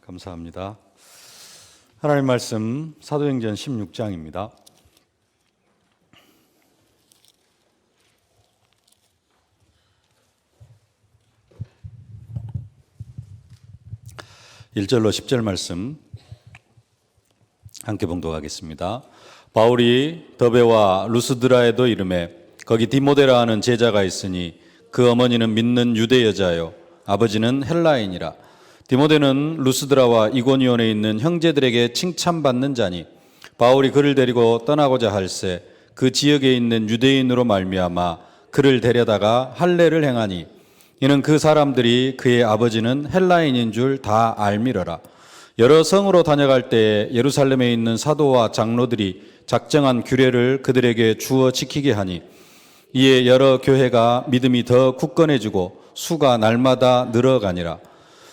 감사합니다. 하나님 말씀 사도행전 16장입니다. (1절로) (10절) 말씀 함께 봉독하겠습니다. 바울이 더베와 루스드라에도 이르매 거기 디모데라 하는 제자가 있으니 그 어머니는 믿는 유대 여자요 아버지는 헬라인이라. 디모데는 루스드라와 이고니온에 있는 형제들에게 칭찬받는 자니 바울이 그를 데리고 떠나고자 할새 그 지역에 있는 유대인으로 말미암아 그를 데려다가 할례를 행하니 이는 그 사람들이 그의 아버지는 헬라인인 줄 다 알미러라. 여러 성으로 다녀갈 때에 예루살렘에 있는 사도와 장로들이 작정한 규례를 그들에게 주어 지키게 하니 이에 여러 교회가 믿음이 더 굳건해지고 수가 날마다 늘어가니라.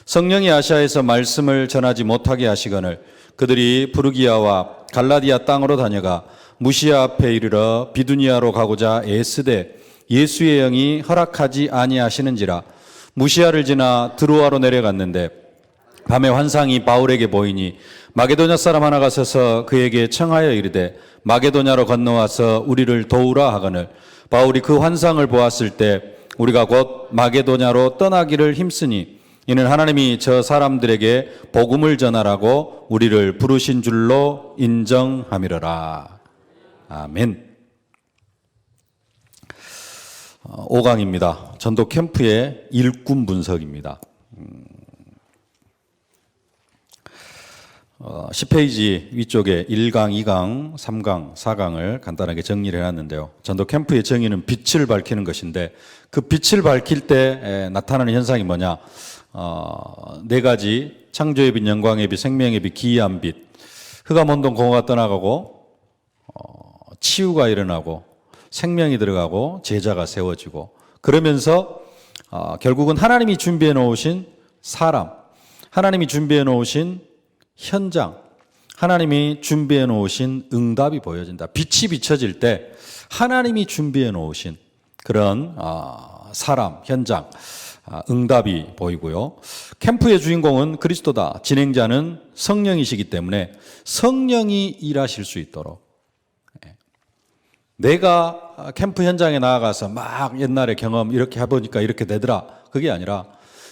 성령이 아시아에서 말씀을 전하지 못하게 하시거늘 그들이 부르기아와 갈라디아 땅으로 다녀가 무시아 앞에 이르러 비두니아로 가고자 애쓰되 예수의 영이 허락하지 아니하시는지라. 무시아를 지나 드로아로 내려갔는데 밤에 환상이 바울에게 보이니 마게도냐 사람 하나가 서서 그에게 청하여 이르되 마게도냐로 건너와서 우리를 도우라 하거늘 바울이 그 환상을 보았을 때 우리가 곧 마게도냐로 떠나기를 힘쓰니 이는 하나님이 저 사람들에게 복음을 전하라고 우리를 부르신 줄로 인정함이러라. 아멘. 5강입니다. 전도 캠프의 일꾼 분석입니다. 10페이지 위쪽에 1강, 2강, 3강, 4강을 간단하게 정리를 해놨는데요. 전도 캠프의 정의는 빛을 밝히는 것인데 그 빛을 밝힐 때 나타나는 현상이 뭐냐? 네 가지: 창조의 빛, 영광의 빛, 생명의 빛, 기이한 빛. 흑암, 혼돈, 공허가 떠나가고 치유가 일어나고 생명이 들어가고 제자가 세워지고 그러면서 결국은 하나님이 준비해 놓으신 사람, 하나님이 준비해 놓으신 현장, 하나님이 준비해 놓으신 응답이 보여진다. 빛이 비춰질 때 하나님이 준비해 놓으신 그런 사람, 현장, 응답이 보이고요. 캠프의 주인공은 그리스도다. 진행자는 성령이시기 때문에 성령이 일하실 수 있도록, 내가 캠프 현장에 나아가서 막 옛날의 경험 이렇게 해보니까 이렇게 되더라, 그게 아니라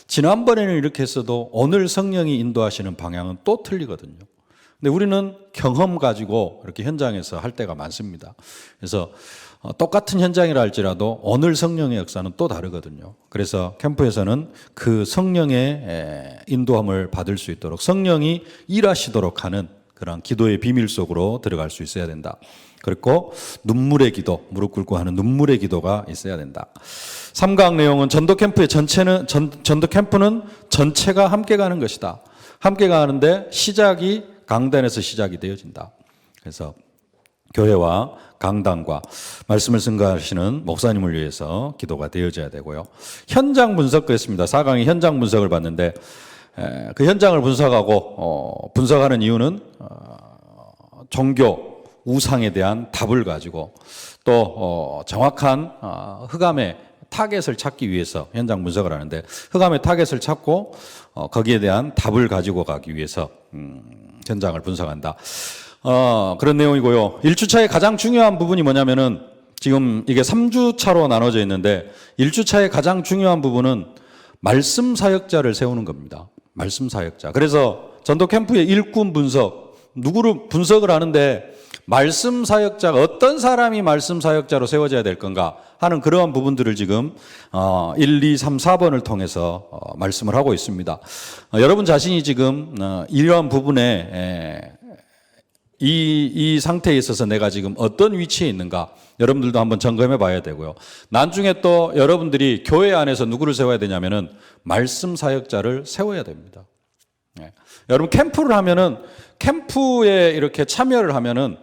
지난번에는 이렇게 했어도 오늘 성령이 인도하시는 방향은 또 틀리거든요. 근데 우리는 경험 가지고 이렇게 현장에서 할 때가 많습니다. 그래서 똑같은 현장이라 할지라도 오늘 성령의 역사는 또 다르거든요. 그래서 캠프에서는 그 성령의 인도함을 받을 수 있도록 성령이 일하시도록 하는 그런 기도의 비밀 속으로 들어갈 수 있어야 된다. 그리고 눈물의 기도, 무릎 꿇고 하는 눈물의 기도가 있어야 된다. 3강 내용은 전도 캠프의 전도 캠프는 전체가 함께 가는 것이다. 함께 가는데 시작이 강단에서 시작이 되어진다. 그래서 교회와 강단과 말씀을 증거하시는 목사님을 위해서 기도가 되어져야 되고요. 현장 분석도 했습니다. 4강의 현장 분석을 봤는데 그 현장을 분석하고 분석하는 이유는 종교 우상에 대한 답을 가지고 또 정확한 흑암의 타겟을 찾기 위해서 현장 분석을 하는데 흑암의 타겟을 찾고 거기에 대한 답을 가지고 가기 위해서 현장을 분석한다. 그런 내용이고요. 1주차의 가장 중요한 부분이 뭐냐면은 지금 이게 3주차로 나눠져 있는데 1주차의 가장 중요한 부분은 말씀 사역자를 세우는 겁니다. 말씀 사역자. 그래서 전도 캠프의 일꾼 분석, 누구를 분석을 하는데 말씀 사역자가 어떤 사람이 말씀 사역자로 세워져야 될 건가 하는 그러한 부분들을 지금 1, 2, 3, 4번을 통해서 말씀을 하고 있습니다. 여러분 자신이 지금 이러한 부분에 이 상태에 있어서 내가 지금 어떤 위치에 있는가 여러분들도 한번 점검해 봐야 되고요. 나중에 또 여러분들이 교회 안에서 누구를 세워야 되냐면은 말씀 사역자를 세워야 됩니다. 여러분 캠프를 하면은 캠프에 이렇게 참여를 하면은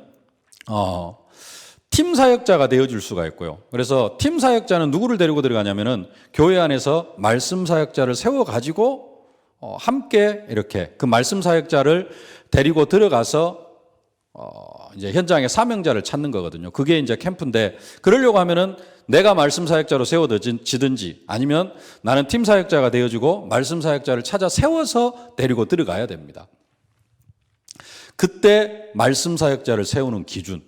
팀 사역자가 되어줄 수가 있고요. 그래서 팀 사역자는 누구를 데리고 들어가냐면은 교회 안에서 말씀 사역자를 세워가지고 함께 이렇게 그 말씀 사역자를 데리고 들어가서 이제 현장에 사명자를 찾는 거거든요. 그게 이제 캠프인데, 그러려고 하면은 내가 말씀 사역자로 세워지든지 아니면 나는 팀 사역자가 되어주고 말씀 사역자를 찾아 세워서 데리고 들어가야 됩니다. 그때 말씀 사역자를 세우는 기준,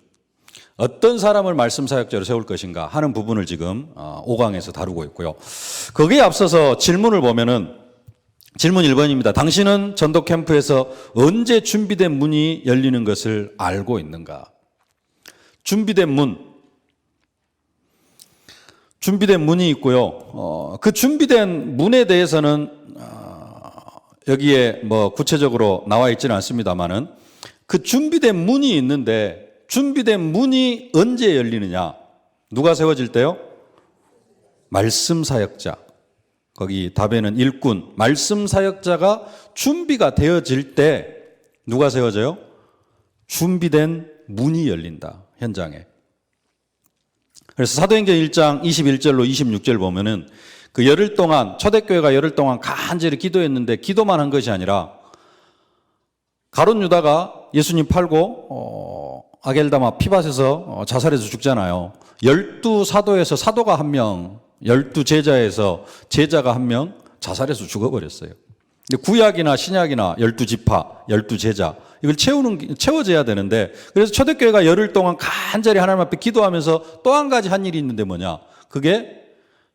어떤 사람을 말씀 사역자로 세울 것인가 하는 부분을 지금 5강에서 다루고 있고요. 거기에 앞서서 질문을 보면은 질문 1번입니다. 당신은 전도 캠프에서 언제 준비된 문이 열리는 것을 알고 있는가? 준비된 문이 있고요. 그 준비된 문에 대해서는 여기에 뭐 구체적으로 나와 있지는 않습니다만은 그 준비된 문이 있는데 준비된 문이 언제 열리느냐? 누가 세워질 때요? 말씀 사역자. 거기 답에는 일꾼, 말씀 사역자가 준비가 되어질 때 누가 세워져요? 준비된 문이 열린다, 현장에. 그래서 사도행전 1장 21절로 26절 보면은 그 열흘 동안, 초대교회가 열흘 동안 간절히 기도했는데 기도만 한 것이 아니라 가룟 유다가 예수님 팔고 아겔다마 피밭에서 자살해서 죽잖아요. 12사도에서 사도가 1명, 12제자에서 제자가 1명 자살해서 죽어버렸어요. 근데 구약이나 신약이나 12지파, 12제자 이걸 채워져야 되는데, 그래서 초대교회가 열흘 동안 간절히 하나님 앞에 기도하면서 또 한 가지 한 일이 있는데 뭐냐? 그게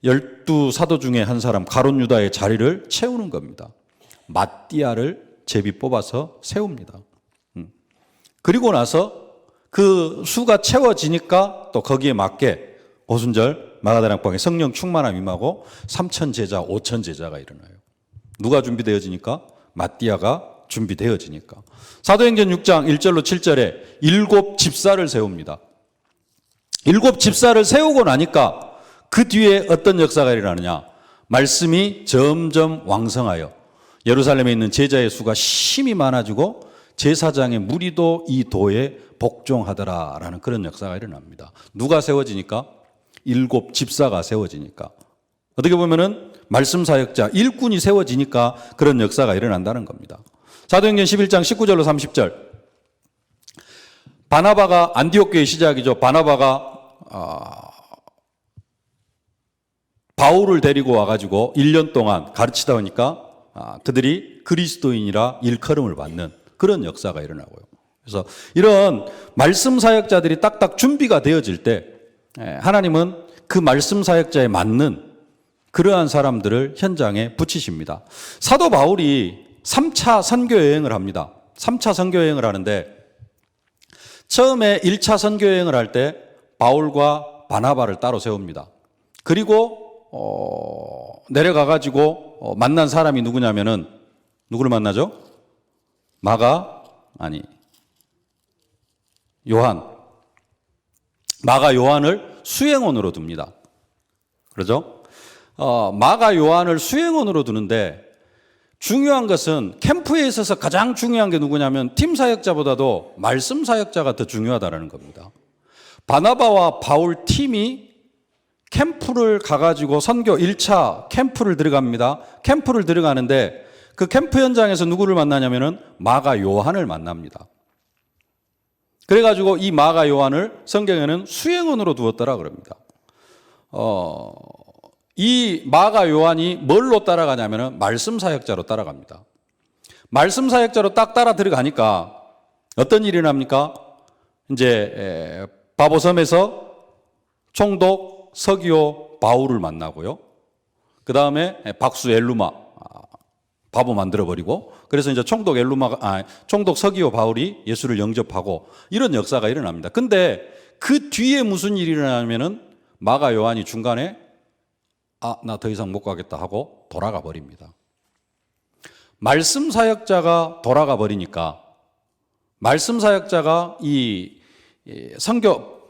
12사도 중에 한 사람 가룟 유다의 자리를 채우는 겁니다. 마띠아를 제비 뽑아서 세웁니다. 그리고 나서 그 수가 채워지니까 또 거기에 맞게 오순절 마가다락방에 성령 충만함 임하고 3천 제자, 5천 제자가 일어나요. 누가 준비되어지니까? 마띠아가 준비되어지니까. 사도행전 6장 1절로 7절에 7 집사를 세웁니다. 7 집사를 세우고 나니까 그 뒤에 어떤 역사가 일어나느냐? 말씀이 점점 왕성하여 예루살렘에 있는 제자의 수가 심히 많아지고 제사장의 무리도 이 도에 복종하더라라는 그런 역사가 일어납니다. 누가 세워지니까? 7 집사가 세워지니까. 어떻게 보면은 말씀 사역자, 일꾼이 세워지니까 그런 역사가 일어난다는 겁니다. 사도행전 11장 19절로 30절. 바나바가 안디옥 교회 시작이죠. 바나바가 바울을 데리고 와가지고 1년 동안 가르치다 보니까 그들이 그리스도인이라 일컬음을 받는 그런 역사가 일어나고요. 그래서 이런 말씀 사역자들이 딱딱 준비가 되어질 때 하나님은 그 말씀 사역자에 맞는 그러한 사람들을 현장에 붙이십니다. 사도 바울이 3차 선교 여행을 합니다. 3차 선교 여행을 하는데 처음에 1차 선교 여행을 할 때 바울과 바나바를 따로 세웁니다. 그리고 내려가가지고 만난 사람이 누구냐면은 누구를 만나죠? 마가 요한을 수행원으로 둡니다. 그러죠? 마가 요한을 수행원으로 두는데 중요한 것은 캠프에 있어서 가장 중요한 게 누구냐면 팀 사역자보다도 말씀 사역자가 더 중요하다는 겁니다. 바나바와 바울 팀이 캠프를 가가지고 선교 1차 캠프를 들어갑니다. 캠프를 들어가는데 그 캠프 현장에서 누구를 만나냐면은 마가 요한을 만납니다. 그래가지고 이 마가 요한을 성경에는 수행원으로 두었더라 그럽니다. 이 마가 요한이 뭘로 따라가냐면은 말씀 사역자로 따라갑니다. 말씀 사역자로 딱 따라 들어가니까 어떤 일이 납니까? 이제 바보섬에서 총독 서기오 바울을 만나고요. 그 다음에 박수 엘루마 바보 만들어버리고, 그래서 이제 총독 서기오 바울이 예수를 영접하고 이런 역사가 일어납니다. 근데 그 뒤에 무슨 일이 일어나냐면은 마가 요한이 중간에 나 더 이상 못 가겠다 하고 돌아가 버립니다. 말씀 사역자가 돌아가 버리니까 말씀 사역자가 이 선교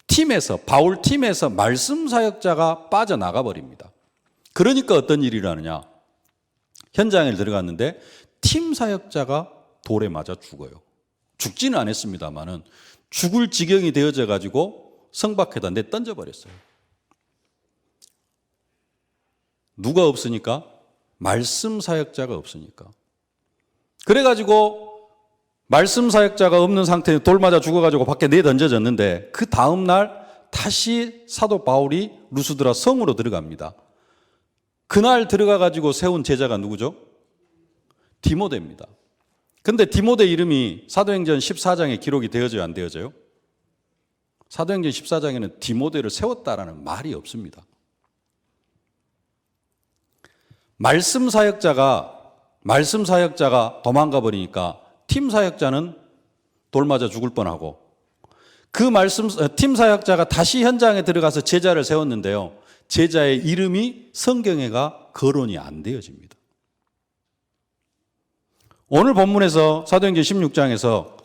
팀에서 바울 팀에서 말씀 사역자가 빠져나가 버립니다. 그러니까 어떤 일이 일어나느냐? 현장에 들어갔는데 팀 사역자가 돌에 맞아 죽어요. 죽지는 않았습니다만은 죽을 지경이 되어져 가지고 성박에다 내던져 버렸어요. 누가 없으니까? 말씀 사역자가 없으니까. 그래가지고 말씀 사역자가 없는 상태에 돌 맞아 죽어가지고 밖에 내던져졌는데 그 다음날 다시 사도 바울이 루스드라 성으로 들어갑니다. 그날 들어가가지고 세운 제자가 누구죠? 디모데입니다. 근데 디모데 이름이 사도행전 14장에 기록이 되어져요, 안 되어져요? 사도행전 14장에는 디모데를 세웠다라는 말이 없습니다. 말씀 사역자가 도망가 버리니까 팀 사역자는 돌 맞아 죽을 뻔하고 그 팀 사역자가 다시 현장에 들어가서 제자를 세웠는데요. 제자의 이름이 성경에가 거론이 안 되어집니다. 오늘 본문에서 사도행전 16장에서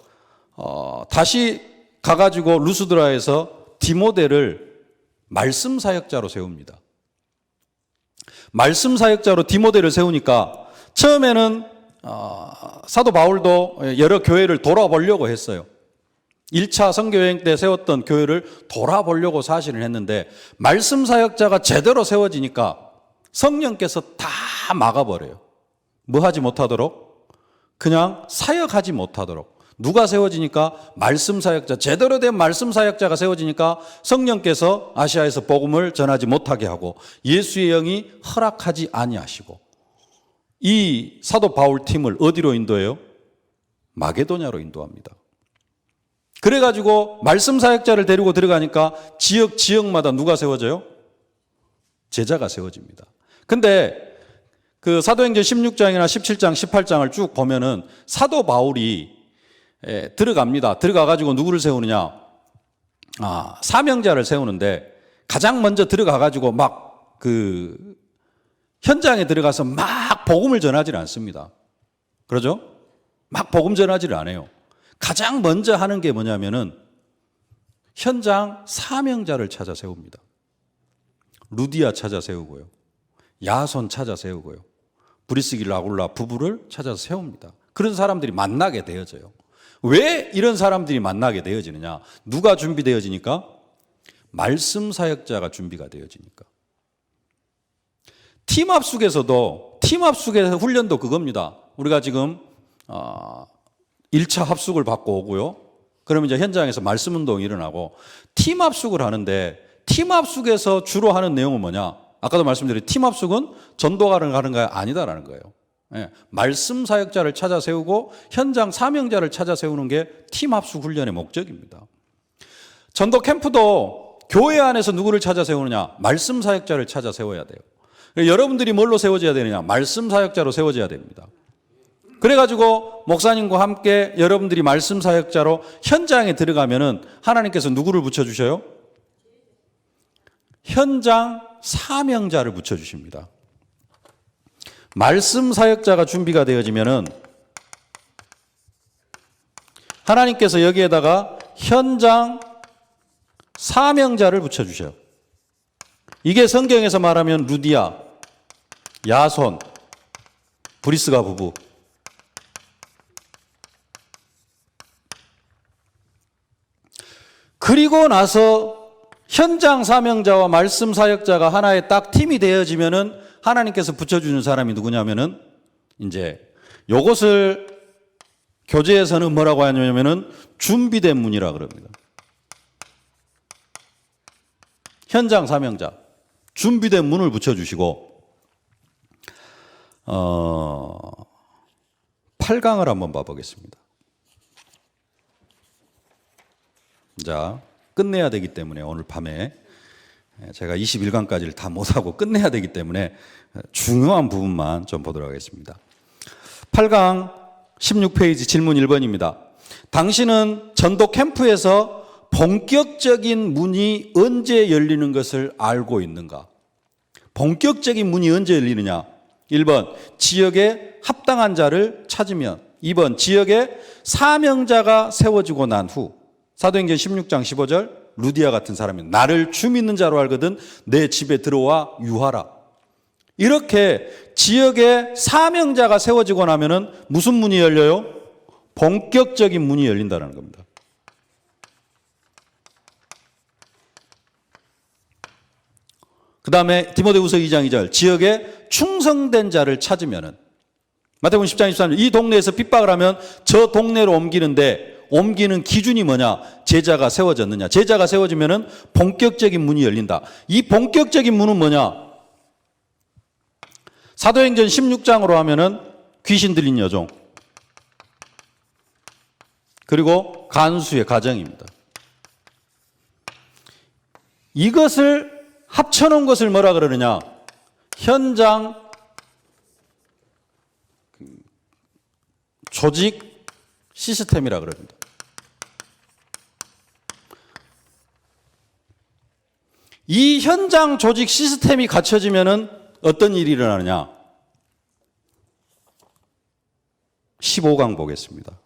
다시 가가지고 루스드라에서 디모데를 말씀 사역자로 세웁니다. 말씀 사역자로 디모데를 세우니까 처음에는 사도 바울도 여러 교회를 돌아보려고 했어요. 1차 선교여행 때 세웠던 교회를 돌아보려고 사실은 했는데 말씀 사역자가 제대로 세워지니까 성령께서 다 막아버려요. 뭐 하지 못하도록? 그냥 사역하지 못하도록. 누가 세워지니까 말씀 사역자, 제대로 된 말씀 사역자가 세워지니까 성령께서 아시아에서 복음을 전하지 못하게 하고 예수의 영이 허락하지 아니하시고 이 사도 바울 팀을 어디로 인도해요? 마게도냐로 인도합니다. 그래가지고 말씀 사역자를 데리고 들어가니까 지역마다 누가 세워져요? 제자가 세워집니다. 근데 그 사도행전 16장이나 17장, 18장을 쭉 보면은 사도 바울이 들어갑니다. 들어가가지고 누구를 세우느냐? 사명자를 세우는데 가장 먼저 들어가가지고 막 현장에 들어가서 막 복음을 전하지는 않습니다. 그러죠? 막 복음 전하지를 않아요. 가장 먼저 하는 게 뭐냐면은 현장 사명자를 찾아 세웁니다. 루디아 찾아 세우고요. 야손 찾아 세우고요. 브리스길라 아굴라 부부를 찾아서 세웁니다. 그런 사람들이 만나게 되어져요. 왜 이런 사람들이 만나게 되어지느냐? 누가 준비되어지니까? 말씀 사역자가 준비가 되어지니까. 팀 합숙의 훈련도 그겁니다. 우리가 지금 1차 합숙을 받고 오고요. 그러면 이제 현장에서 말씀 운동이 일어나고 팀 합숙을 하는데 팀 합숙에서 주로 하는 내용은 뭐냐? 아까도 말씀드린 팀 합숙은 전도가를 가는 거 아니다라는 거예요. 말씀 사역자를 찾아 세우고 현장 사명자를 찾아 세우는 게 팀 합숙 훈련의 목적입니다. 전도 캠프도 교회 안에서 누구를 찾아 세우느냐? 말씀 사역자를 찾아 세워야 돼요. 여러분들이 뭘로 세워져야 되느냐? 말씀 사역자로 세워져야 됩니다. 그래가지고 목사님과 함께 여러분들이 말씀 사역자로 현장에 들어가면은 하나님께서 누구를 붙여주셔요? 현장 사명자를 붙여주십니다. 말씀 사역자가 준비가 되어지면은 하나님께서 여기에다가 현장 사명자를 붙여주셔요. 이게 성경에서 말하면 루디아, 야손, 브리스가 부부. 그리고 나서 현장 사명자와 말씀 사역자가 하나의 딱 팀이 되어지면은 하나님께서 붙여주는 사람이 누구냐면은 이제 요것을 교재에서는 뭐라고 하냐면은 준비된 문이라 그럽니다. 현장 사명자, 준비된 문을 붙여주시고 8강을 한번 봐보겠습니다. 자, 끝내야 되기 때문에 오늘 밤에 제가 21강까지를 다 못하고 끝내야 되기 때문에 중요한 부분만 좀 보도록 하겠습니다. 8강 16페이지 질문 1번입니다. 당신은 전도 캠프에서 본격적인 문이 언제 열리는 것을 알고 있는가? 본격적인 문이 언제 열리느냐? 1번, 지역에 합당한 자를 찾으면. 2번, 지역에 사명자가 세워지고 난 후. 사도행전 16장 15절, 루디아 같은 사람이 나를 주 믿는 자로 알거든 내 집에 들어와 유하라. 이렇게 지역에 사명자가 세워지고 나면은 무슨 문이 열려요? 본격적인 문이 열린다는 겁니다. 그 다음에 디모데후서 2장 2절, 지역에 충성된 자를 찾으면은 마태복음 10장 23절 이 동네에서 핍박을 하면 저 동네로 옮기는데 옮기는 기준이 뭐냐? 제자가 세워졌느냐? 제자가 세워지면은 본격적인 문이 열린다. 이 본격적인 문은 뭐냐? 사도행전 16장으로 하면은 귀신 들린 여종 그리고 간수의 가정입니다. 이것을 합쳐놓은 것을 뭐라 그러느냐? 현장 조직 시스템이라 그럽니다. 이 현장 조직 시스템이 갖춰지면은 어떤 일이 일어나느냐? 15강 보겠습니다.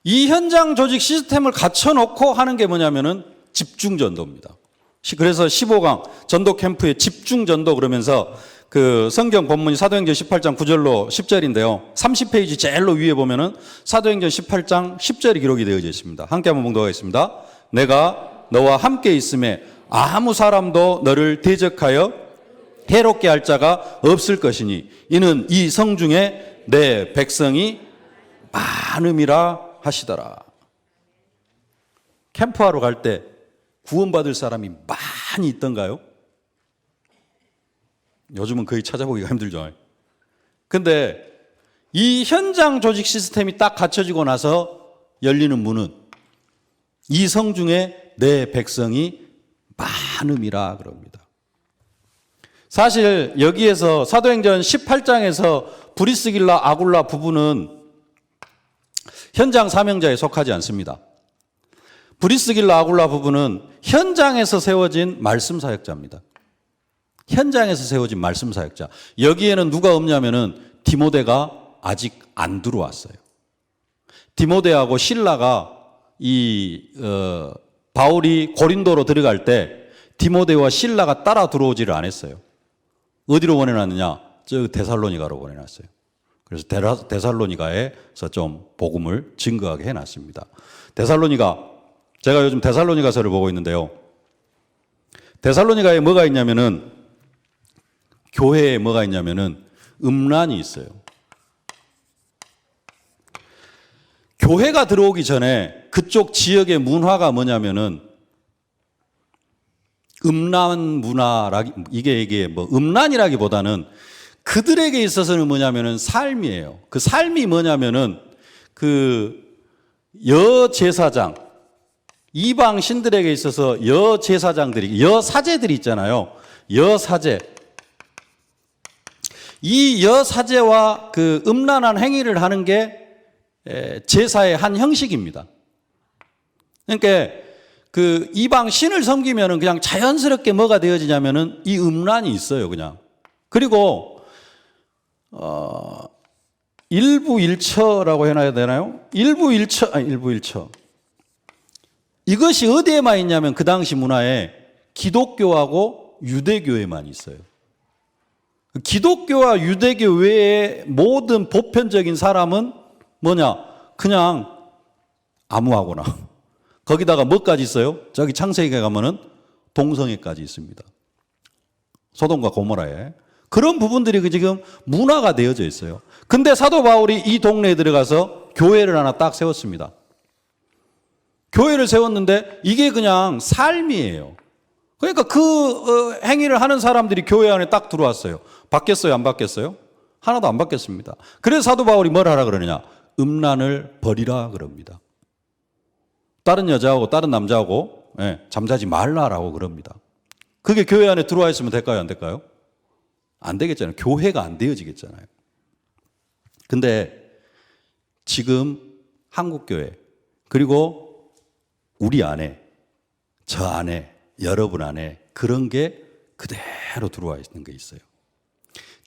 이 현장 조직 시스템을 갖춰놓고 하는 게 뭐냐면은 집중전도입니다. 그래서 15강 전도 캠프의 집중전도 그러면서 그 성경 본문이 사도행전 18장 9절로 10절인데요. 30페이지 제일로 위에 보면은 사도행전 18장 10절이 기록이 되어져 있습니다. 함께 한번 봉독하겠습니다. 내가 너와 함께 있음에 아무 사람도 너를 대적하여 해롭게 할 자가 없을 것이니 이는 이 성중에 내 백성이 많음이라 하시더라. 캠프하러 갈 때 구원받을 사람이 많이 있던가요? 요즘은 거의 찾아보기가 힘들죠. 근데 이 현장 조직 시스템이 딱 갖춰지고 나서 열리는 문은 이 성중에 내 백성이 많음이라 그럽니다. 사실 여기에서 사도행전 18장에서 브리스길라 아굴라 부부는 현장 사명자에 속하지 않습니다. 브리스길라 아굴라 부부는 현장에서 세워진 말씀 사역자입니다. 현장에서 세워진 말씀 사역자. 여기에는 누가 없냐면은 디모데가 아직 안 들어왔어요. 디모데하고 실라가 바울이 고린도로 들어갈 때 디모데와 실라가 따라 들어오지를 않았어요. 어디로 보내놨느냐? 저 데살로니가로 보내놨어요. 그래서 데살로니가에서 좀 복음을 증거하게 해놨습니다. 데살로니가, 제가 요즘 데살로니가서를 보고 있는데요. 데살로니가에 뭐가 있냐면은, 교회에 뭐가 있냐면은 음란이 있어요. 교회가 들어오기 전에 그쪽 지역의 문화가 뭐냐면은 음란 이게 뭐 음란이라기보다는 그들에게 있어서는 뭐냐면은 삶이에요. 그 삶이 뭐냐면은 그 여제사장, 이방 신들에게 있어서 여제사장들이, 여사제들이 있잖아요. 여사제. 이 여사제와 그 음란한 행위를 하는 게 제사의 한 형식입니다. 그러니까 그 이방 신을 섬기면은 그냥 자연스럽게 뭐가 되어지냐면은 이 음란이 있어요, 그냥. 그리고 일부 일처라고 해놔야 되나요? 일부 일처. 이것이 어디에만 있냐면 그 당시 문화에 기독교하고 유대교에만 있어요. 기독교와 유대교 외의 모든 보편적인 사람은 뭐냐? 그냥 아무하거나. 거기다가 뭐까지 있어요? 저기 창세기에 가면은 동성애까지 있습니다. 소돔과 고모라에. 그런 부분들이 지금 문화가 되어져 있어요. 근데 사도 바울이 이 동네에 들어가서 교회를 하나 딱 세웠습니다. 교회를 세웠는데 이게 그냥 삶이에요. 그러니까 그 행위를 하는 사람들이 교회 안에 딱 들어왔어요. 바뀌었어요? 안 바뀌었어요? 하나도 안 바뀌었습니다. 그래서 사도 바울이 뭘 하라 그러느냐? 음란을 버리라 그럽니다. 다른 여자하고 다른 남자하고 잠자지 말라라고 그럽니다. 그게 교회 안에 들어와 있으면 될까요? 안 될까요? 안 되겠잖아요. 교회가 안 되어지겠잖아요. 근데 지금 한국교회 그리고 우리 안에, 저 안에, 여러분 안에 그런 게 그대로 들어와 있는 게 있어요.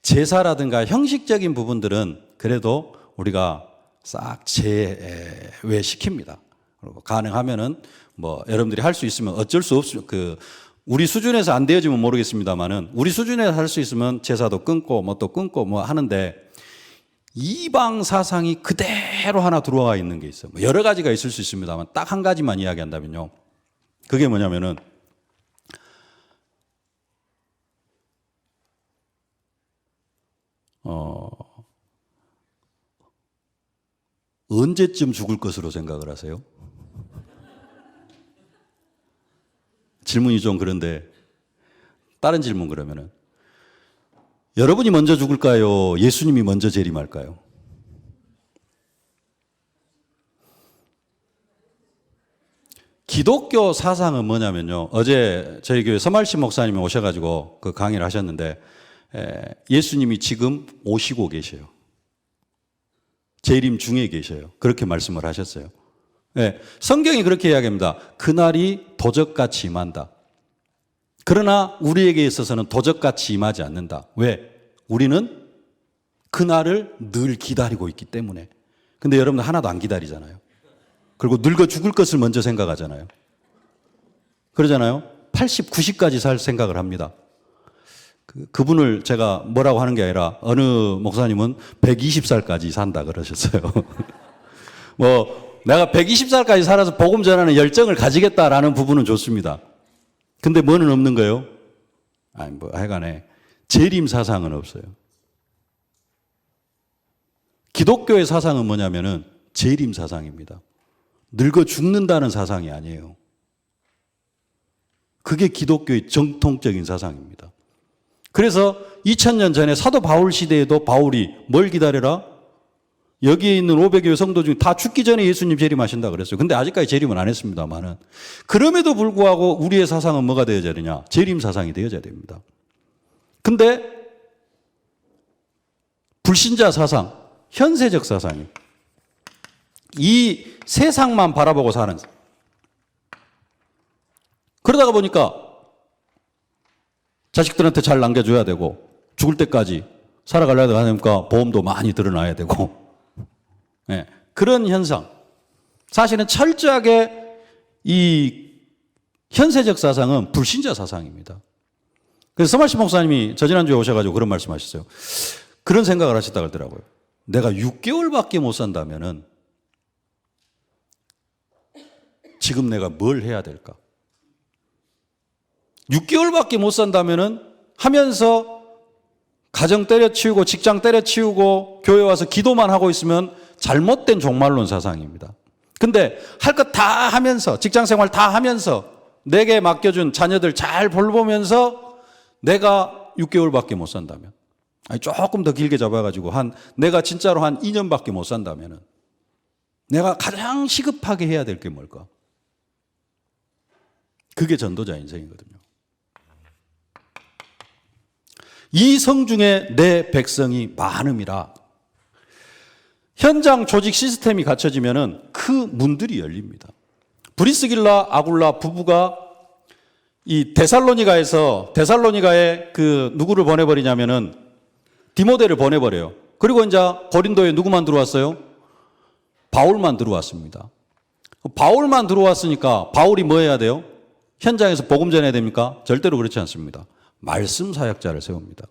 제사라든가 형식적인 부분들은 그래도 우리가 싹 제외시킵니다. 그리고 가능하면은 뭐 여러분들이 할 수 있으면 어쩔 수 없이 우리 수준에서 안 되어지면 모르겠습니다만은 우리 수준에서 할 수 있으면 제사도 끊고 뭐 또 끊고 뭐 하는데 이방 사상이 그대로 하나 들어와 있는 게 있어요. 뭐 여러 가지가 있을 수 있습니다만 딱 한 가지만 이야기한다면요. 그게 뭐냐면은 언제쯤 죽을 것으로 생각을 하세요? 질문이 좀 그런데 다른 질문 그러면은 여러분이 먼저 죽을까요? 예수님이 먼저 재림할까요? 기독교 사상은 뭐냐면요. 어제 저희 교회 서말씨 목사님이 오셔가지고 그 강의를 하셨는데 예수님이 지금 오시고 계셔요. 재림 중에 계셔요. 그렇게 말씀을 하셨어요. 성경이 그렇게 이야기합니다. 그날이 도적같이 임한다. 그러나 우리에게 있어서는 도적같이 임하지 않는다. 왜? 우리는 그날을 늘 기다리고 있기 때문에. 근데 여러분들 하나도 안 기다리잖아요. 그리고 늙어 죽을 것을 먼저 생각하잖아요. 그러잖아요. 80, 90까지 살 생각을 합니다. 그분을 제가 뭐라고 하는 게 아니라 어느 목사님은 120살까지 산다 그러셨어요. 내가 120살까지 살아서 복음 전하는 열정을 가지겠다라는 부분은 좋습니다. 근데 뭐는 없는 거예요? 하여간에 재림 사상은 없어요. 기독교의 사상은 뭐냐면은 재림 사상입니다. 늙어 죽는다는 사상이 아니에요. 그게 기독교의 정통적인 사상입니다. 그래서 2000년 전에 사도 바울 시대에도 바울이 뭘 기다려라? 여기에 있는 500여 성도 중에 다 죽기 전에 예수님 재림하신다 그랬어요. 근데 아직까지 재림은 안 했습니다만은. 그럼에도 불구하고 우리의 사상은 뭐가 되어져야 되냐? 재림 사상이 되어져야 됩니다. 근데 불신자 사상, 현세적 사상이 이 세상만 바라보고 사는. 그러다가 보니까 자식들한테 잘 남겨줘야 되고 죽을 때까지 살아가려고 하니까 보험도 많이 들어놔야 되고 그런 현상. 사실은 철저하게 이 현세적 사상은 불신자 사상입니다. 그래서 서말씨 목사님이 저지난주에 오셔가지고 그런 말씀 하셨어요. 그런 생각을 하셨다고 하더라고요. 내가 6개월밖에 못 산다면은 지금 내가 뭘 해야 될까? 6개월밖에 못 산다면은 하면서 가정 때려치우고 직장 때려치우고 교회 와서 기도만 하고 있으면 잘못된 종말론 사상입니다. 근데 할 것 다 하면서 직장 생활 다 하면서 내게 맡겨준 자녀들 잘 돌보면서 내가 6개월밖에 못 산다면 조금 더 길게 잡아가지고 내가 진짜로 한 2년밖에 못 산다면은 내가 가장 시급하게 해야 될 게 뭘까? 그게 전도자 인생이거든요. 이 성중에 내 백성이 많음이라. 현장 조직 시스템이 갖춰지면은 그 문들이 열립니다. 브리스길라 아굴라 부부가 이 데살로니가에 그 누구를 보내버리냐면은 디모데를 보내버려요. 그리고 이제 고린도에 누구만 들어왔어요? 바울만 들어왔습니다. 바울만 들어왔으니까 바울이 뭐 해야 돼요? 현장에서 복음 전해야 됩니까? 절대로 그렇지 않습니다. 말씀 사역자를 세웁니다.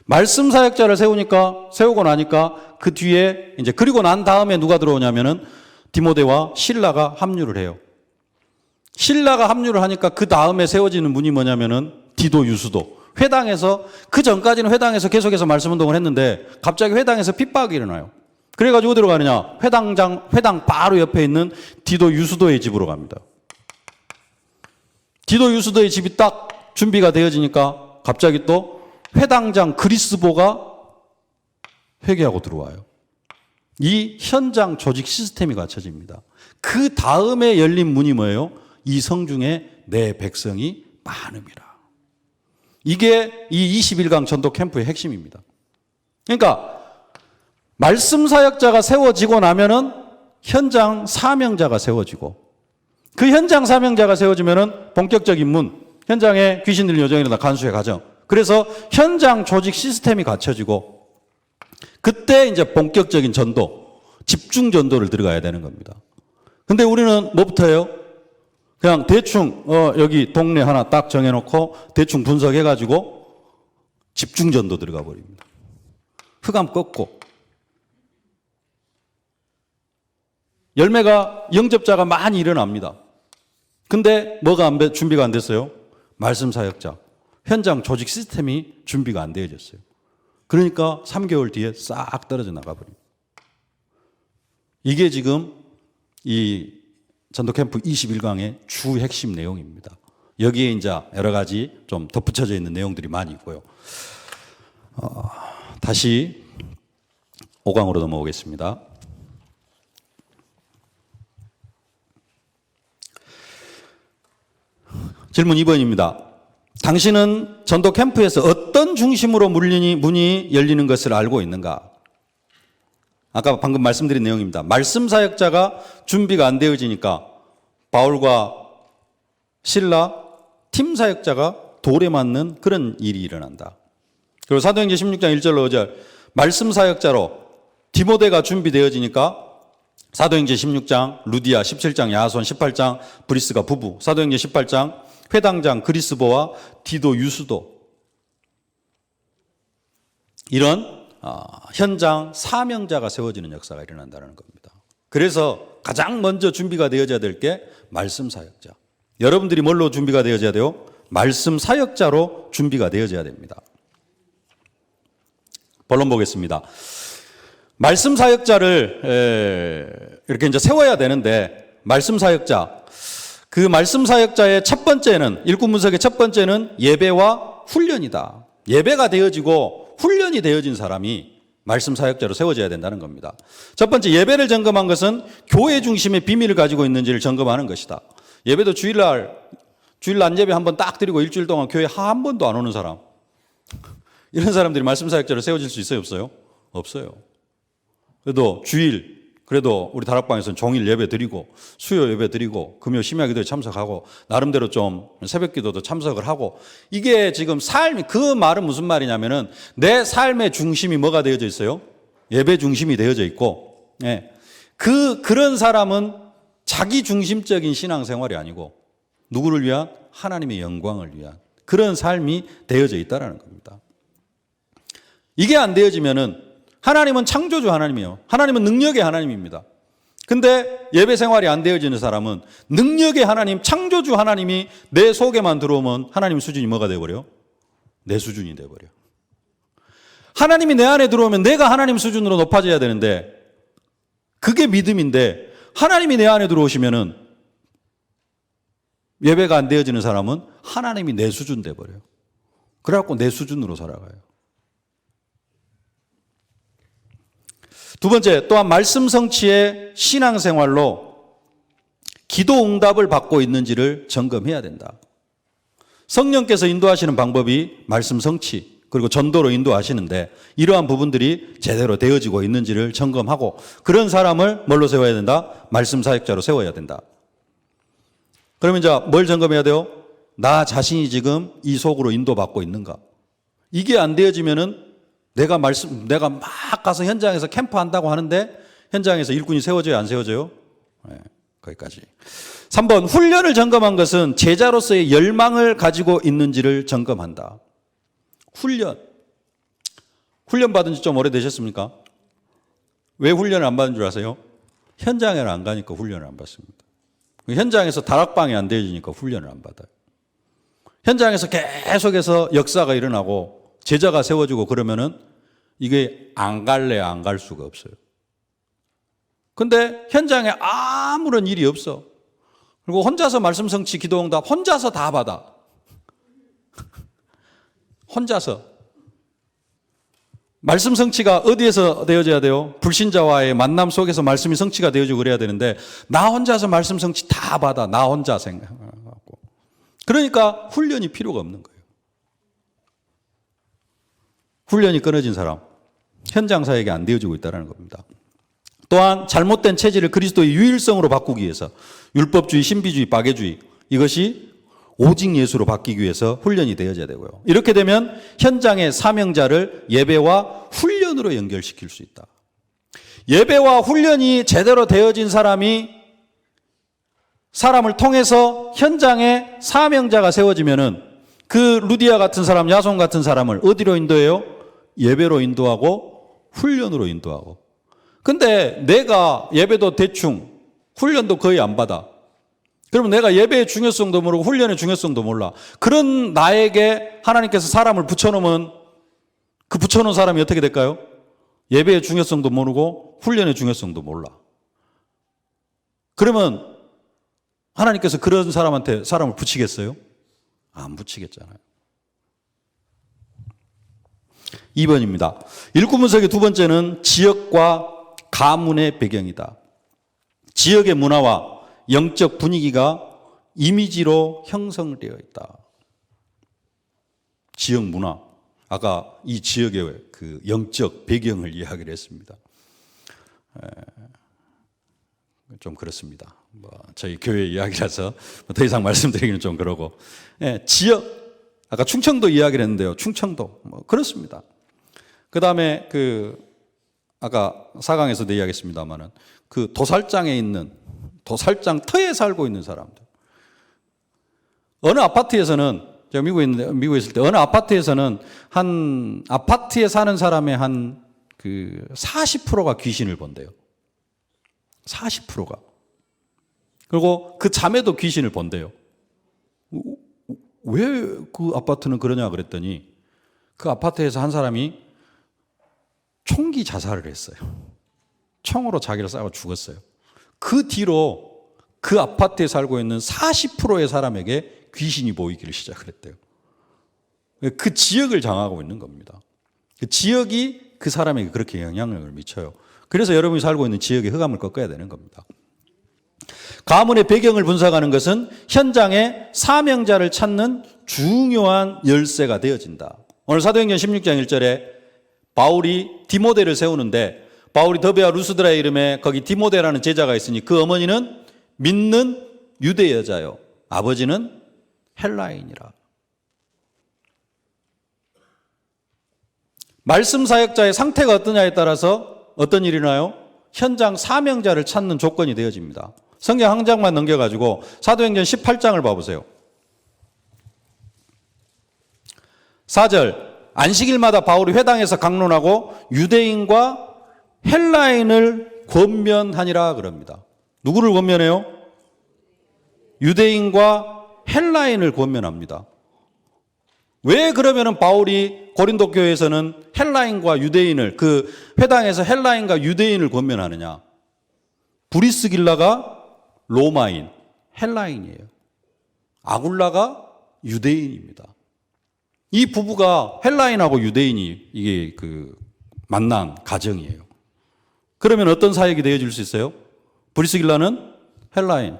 말씀 사역자를 세우고 나니까 그 뒤에 이제 그리고 난 다음에 누가 들어오냐면은 디모데와 실라가 합류를 해요. 실라가 합류를 하니까 그 다음에 세워지는 분이 뭐냐면은 디도 유수도. 회당에서 그 전까지는 회당에서 계속해서 말씀 운동을 했는데 갑자기 회당에서 핍박이 일어나요. 그래가지고 어디로 가느냐? 회당 바로 옆에 있는 디도 유수도의 집으로 갑니다. 디도 유수도의 집이 딱 준비가 되어지니까 갑자기 또 회당장 그리스보가 회개하고 들어와요. 이 현장 조직 시스템이 갖춰집니다. 그 다음에 열린 문이 뭐예요? 이 성중에 내 백성이 많음이라. 이게 이 21강 전도 캠프의 핵심입니다. 그러니까 말씀 사역자가 세워지고 나면은 현장 사명자가 세워지고 그 현장 사명자가 세워지면은 본격적인 문, 현장에 귀신 들린 여정이 일어나 간수의 가정. 그래서 현장 조직 시스템이 갖춰지고 그때 이제 본격적인 전도, 집중 전도를 들어가야 되는 겁니다. 근데 우리는 뭐부터 해요? 그냥 대충 여기 동네 하나 딱 정해놓고 대충 분석해가지고 집중 전도 들어가 버립니다. 흑암 꺾고 열매가 영접자가 많이 일어납니다. 근데 준비가 안 됐어요? 말씀 사역자. 현장 조직 시스템이 준비가 안 되어졌어요. 그러니까 3개월 뒤에 싹 떨어져 나가버립니다. 이게 지금 이 전도 캠프 21강의 주 핵심 내용입니다. 여기에 이제 여러 가지 좀 덧붙여져 있는 내용들이 많이 있고요. 다시 5강으로 넘어오겠습니다. 질문 2번입니다. 당신은 전도 캠프에서 어떤 중심으로 문이 열리는 것을 알고 있는가? 아까 방금 말씀드린 내용입니다. 말씀 사역자가 준비가 안 되어지니까 바울과 실라 팀 사역자가 돌에 맞는 그런 일이 일어난다. 그리고 사도행전 16장 1절로 5절 말씀 사역자로 디모데가 준비되어지니까 사도행전 16장 루디아, 17장 야손, 18장 브리스가 부부, 사도행전 18장 회당장 그리스보와 디도 유수도, 이런 현장 사명자가 세워지는 역사가 일어난다는 겁니다. 그래서 가장 먼저 준비가 되어져야 될 게 말씀 사역자. 여러분들이 뭘로 준비가 되어져야 돼요? 말씀 사역자로 준비가 되어져야 됩니다. 본론 보겠습니다. 말씀 사역자를 이렇게 이제 세워야 되는데, 말씀 사역자, 그 말씀 사역자의 첫 번째는, 일꾼 분석의 첫 번째는 예배와 훈련이다. 예배가 되어지고 훈련이 되어진 사람이 말씀 사역자로 세워져야 된다는 겁니다. 첫 번째, 예배를 점검한 것은 교회 중심의 비밀을 가지고 있는지를 점검하는 것이다. 예배도 주일 낮 예배 한번 딱 드리고 일주일 동안 교회 한 번도 안 오는 사람, 이런 사람들이 말씀 사역자로 세워질 수 있어요, 없어요? 없어요. 그래도 우리 다락방에서는 종일 예배 드리고 수요 예배 드리고 금요 심야 기도에 참석하고 나름대로 좀 새벽 기도도 참석을 하고, 이게 지금 그 말은 무슨 말이냐면은 내 삶의 중심이 뭐가 되어져 있어요? 예배 중심이 되어져 있고, 예. 그런 사람은 자기 중심적인 신앙생활이 아니고 누구를 위한? 하나님의 영광을 위한 그런 삶이 되어져 있다라는 겁니다. 이게 안 되어지면은, 하나님은 창조주 하나님이에요. 하나님은 능력의 하나님입니다. 근데 예배 생활이 안 되어지는 사람은 능력의 하나님, 창조주 하나님이 내 속에만 들어오면 하나님 수준이 뭐가 되어버려요? 내 수준이 되어버려요. 하나님이 내 안에 들어오면 내가 하나님 수준으로 높아져야 되는데, 그게 믿음인데, 하나님이 내 안에 들어오시면은 예배가 안 되어지는 사람은 하나님이 내 수준 되어버려요. 그래갖고 내 수준으로 살아가요. 두 번째, 또한 말씀 성취의 신앙생활로 기도 응답을 받고 있는지를 점검해야 된다. 성령께서 인도하시는 방법이 말씀 성취 그리고 전도로 인도하시는데, 이러한 부분들이 제대로 되어지고 있는지를 점검하고, 그런 사람을 뭘로 세워야 된다? 말씀 사역자로 세워야 된다. 그러면 이제 뭘 점검해야 돼요? 나 자신이 지금 이 속으로 인도받고 있는가? 이게 안 되어지면은 내가 막 가서 현장에서 캠프한다고 하는데 현장에서 일꾼이 세워져요, 안 세워져요? 네, 거기까지. 3번, 훈련을 점검한 것은 제자로서의 열망을 가지고 있는지를 점검한다. 훈련 받은 지 좀 오래되셨습니까? 왜 훈련을 안 받은 줄 아세요? 현장에 안 가니까 훈련을 안 받습니다. 현장에서 다락방이 안 되어지니까 훈련을 안 받아요. 현장에서 계속해서 역사가 일어나고 제자가 세워지고 그러면은 이게 안 갈 수가 없어요. 근데 현장에 아무런 일이 없어. 그리고 혼자서 말씀 성취 기도 응답 혼자서 다 받아. 혼자서. 말씀 성취가 어디에서 되어져야 돼요? 불신자와의 만남 속에서 말씀이 성취가 되어지고 그래야 되는데, 나 혼자서 말씀 성취 다 받아. 나 혼자 생각하고. 그러니까 훈련이 필요가 없는 거예요. 훈련이 끊어진 사람, 현장 사역이 안 되어지고 있다는 겁니다. 또한 잘못된 체질을 그리스도의 유일성으로 바꾸기 위해서 율법주의, 신비주의, 박애주의, 이것이 오직 예수로 바뀌기 위해서 훈련이 되어져야 되고요. 이렇게 되면 현장의 사명자를 예배와 훈련으로 연결시킬 수 있다. 예배와 훈련이 제대로 되어진 사람이, 사람을 통해서 현장에 사명자가 세워지면은 그 루디아 같은 사람, 야손 같은 사람을 어디로 인도해요? 예배로 인도하고 훈련으로 인도하고. 근데 내가 예배도 대충, 훈련도 거의 안 받아. 그러면 내가 예배의 중요성도 모르고 훈련의 중요성도 몰라. 그런 나에게 하나님께서 사람을 붙여놓으면 그 붙여놓은 사람이 어떻게 될까요? 예배의 중요성도 모르고 훈련의 중요성도 몰라. 그러면 하나님께서 그런 사람한테 사람을 붙이겠어요? 안 붙이겠잖아요. 2번입니다. 일꾼 분석의 두 번째는 지역과 가문의 배경이다. 지역의 문화와 영적 분위기가 이미지로 형성되어 있다. 지역 문화. 아까 이 지역의 그 영적 배경을 이야기를 했습니다. 좀 그렇습니다. 저희 교회 이야기라서 더 이상 말씀드리기는 좀 그러고. 지역. 아까 충청도 이야기를 했는데요. 충청도. 그렇습니다. 그 다음에 아까 4강에서도 이야기했습니다만은 그 도살장에 있는 도살장 터에 살고 있는 사람들. 어느 아파트에서는 제가 미국에 있을 때 어느 아파트에서는 한 아파트에 사는 사람의 한 40%가 귀신을 본대요. 40%가. 그리고 그 자매도 귀신을 본대요. 왜 그 아파트는 그러냐 그랬더니 그 아파트에서 한 사람이 총기 자살을 했어요. 총으로 자기를 쏴고 죽었어요. 그 뒤로 그 아파트에 살고 있는 40%의 사람에게 귀신이 보이기를 시작을 했대요. 그 지역을 장악하고 있는 겁니다. 그 지역이 그 사람에게 그렇게 영향력을 미쳐요. 그래서 여러분이 살고 있는 지역의 흑암을 꺾어야 되는 겁니다. 가문의 배경을 분석하는 것은 현장의 사명자를 찾는 중요한 열쇠가 되어진다. 오늘 사도행전 16장 1절에 바울이 디모데를 세우는데 바울이 더베와 루스드라의 이름에 거기 디모데라는 제자가 있으니 그 어머니는 믿는 유대 여자요. 아버지는 헬라인이라. 말씀 사역자의 상태가 어떠냐에 따라서 어떤 일이 나요? 현장 사명자를 찾는 조건이 되어집니다. 성경 한 장만 넘겨가지고 사도행전 18장을 봐보세요. 4절 안식일마다 바울이 회당에서 강론하고 유대인과 헬라인을 권면하니라 그럽니다. 누구를 권면해요? 유대인과 헬라인을 권면합니다. 왜 그러면은 바울이 고린도 교회에서는 헬라인과 유대인을 그 회당에서 헬라인과 유대인을 권면하느냐? 브리스길라가 로마인, 헬라인이에요. 아굴라가 유대인입니다. 이 부부가 헬라인하고 유대인이 이게 만난 가정이에요. 그러면 어떤 사역이 되어질 수 있어요? 브리스길라는 헬라인,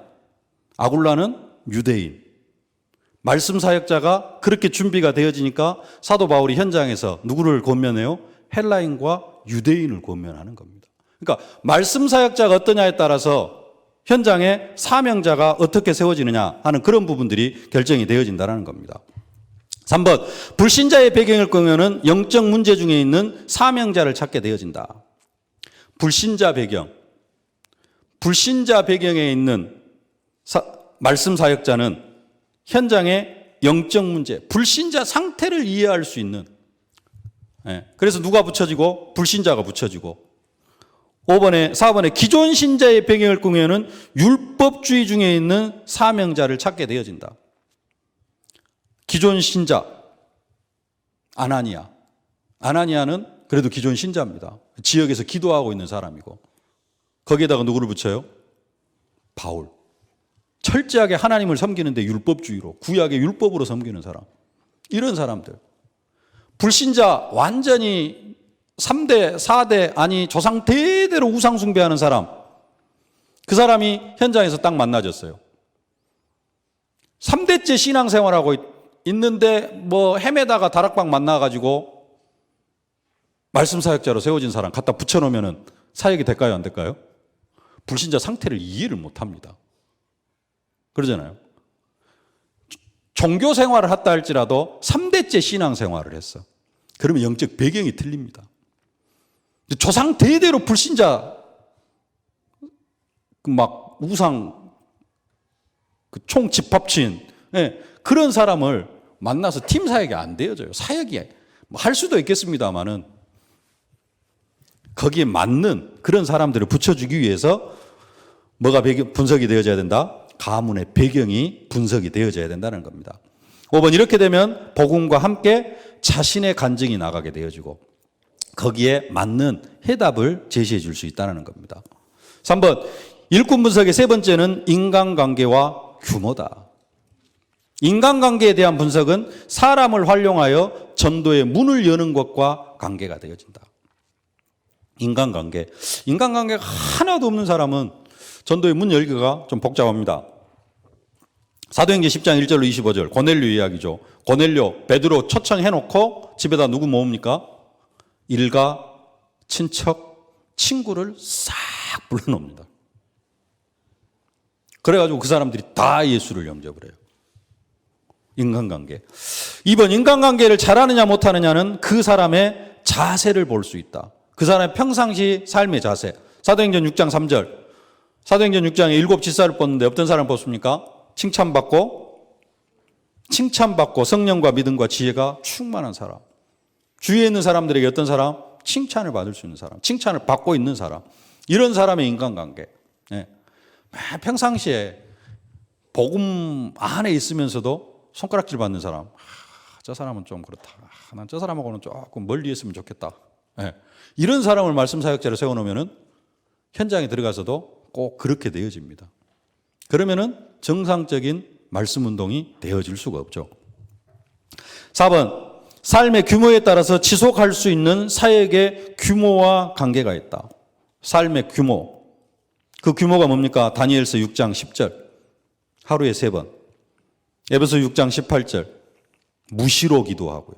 아굴라는 유대인. 말씀 사역자가 그렇게 준비가 되어지니까 사도 바울이 현장에서 누구를 권면해요? 헬라인과 유대인을 권면하는 겁니다. 그러니까 말씀 사역자가 어떠냐에 따라서 현장에 사명자가 어떻게 세워지느냐 하는 그런 부분들이 결정이 되어진다는 겁니다. 3번, 불신자의 배경을 끄면은 영적 문제 중에 있는 사명자를 찾게 되어진다. 불신자 배경. 불신자 배경에 있는 말씀 사역자는 현장의 영적 문제, 불신자 상태를 이해할 수 있는. 그래서 누가 붙여지고? 불신자가 붙여지고. 4번에 기존 신자의 배경을 꾸며는 율법주의 중에 있는 사명자를 찾게 되어진다. 기존 신자 아나니아. 아나니아는 그래도 기존 신자입니다. 지역에서 기도하고 있는 사람이고 거기에다가 누구를 붙여요? 바울. 철저하게 하나님을 섬기는데 율법주의로 구약의 율법으로 섬기는 사람. 이런 사람들. 불신자 완전히 3대, 4대 아니 조상 대대로 우상 숭배하는 사람. 그 사람이 현장에서 딱 만나졌어요. 3대째 신앙생활하고 있는데 헤매다가 다락방 만나가지고 말씀 사역자로 세워진 사람 갖다 붙여놓으면 사역이 될까요? 안 될까요? 불신자 상태를 이해를 못합니다. 그러잖아요. 종교 생활을 했다 할지라도 3대째 신앙 생활을 했어. 그러면 영적 배경이 틀립니다. 조상 대대로 불신자 우상 총 집합친 그런 사람을 만나서 팀 사역이 안 되어져요. 사역이 할 수도 있겠습니다만은 거기에 맞는 그런 사람들을 붙여주기 위해서 뭐가 분석이 되어져야 된다? 가문의 배경이 분석이 되어져야 된다는 겁니다. 5번 이렇게 되면 복음과 함께 자신의 간증이 나가게 되어지고 거기에 맞는 해답을 제시해 줄 수 있다는 겁니다. 3번 일꾼 분석의 세 번째는 인간관계와 규모다. 인간관계에 대한 분석은 사람을 활용하여 전도의 문을 여는 것과 관계가 되어진다. 인간관계가 하나도 없는 사람은 전도의 문 열기가 좀 복잡합니다. 사도행전 10장 1절로 25절 고넬료 이야기죠. 고넬료 베드로 초청해놓고 집에다 누구 모읍니까? 일가, 친척, 친구를 싹 불러놓습니다. 그래가지고 그 사람들이 다 예수를 영접을 해요. 인간관계. 2번 인간관계를 잘하느냐 못하느냐는 그 사람의 자세를 볼 수 있다. 그 사람의 평상시 삶의 자세. 사도행전 6장 3절. 사도행전 6장에 7 지사를 뽑는데 어떤 사람 뽑습니까? 칭찬받고 성령과 믿음과 지혜가 충만한 사람. 주위에 있는 사람들에게 어떤 사람? 칭찬을 받을 수 있는 사람. 칭찬을 받고 있는 사람. 이런 사람의 인간관계. 네. 평상시에 복음 안에 있으면서도 손가락질 받는 사람. 저 사람은 좀 그렇다. 난 저 사람하고는 조금 멀리 있으면 좋겠다. 네. 이런 사람을 말씀 사역자로 세워놓으면 현장에 들어가서도 꼭 그렇게 되어집니다. 그러면은 정상적인 말씀 운동이 되어질 수가 없죠. 4번 삶의 규모에 따라서 지속할 수 있는 사역의 규모와 관계가 있다. 삶의 규모. 그 규모가 뭡니까? 다니엘서 6장 10절. 하루에 3번. 에베소 6장 18절. 무시로 기도하고요.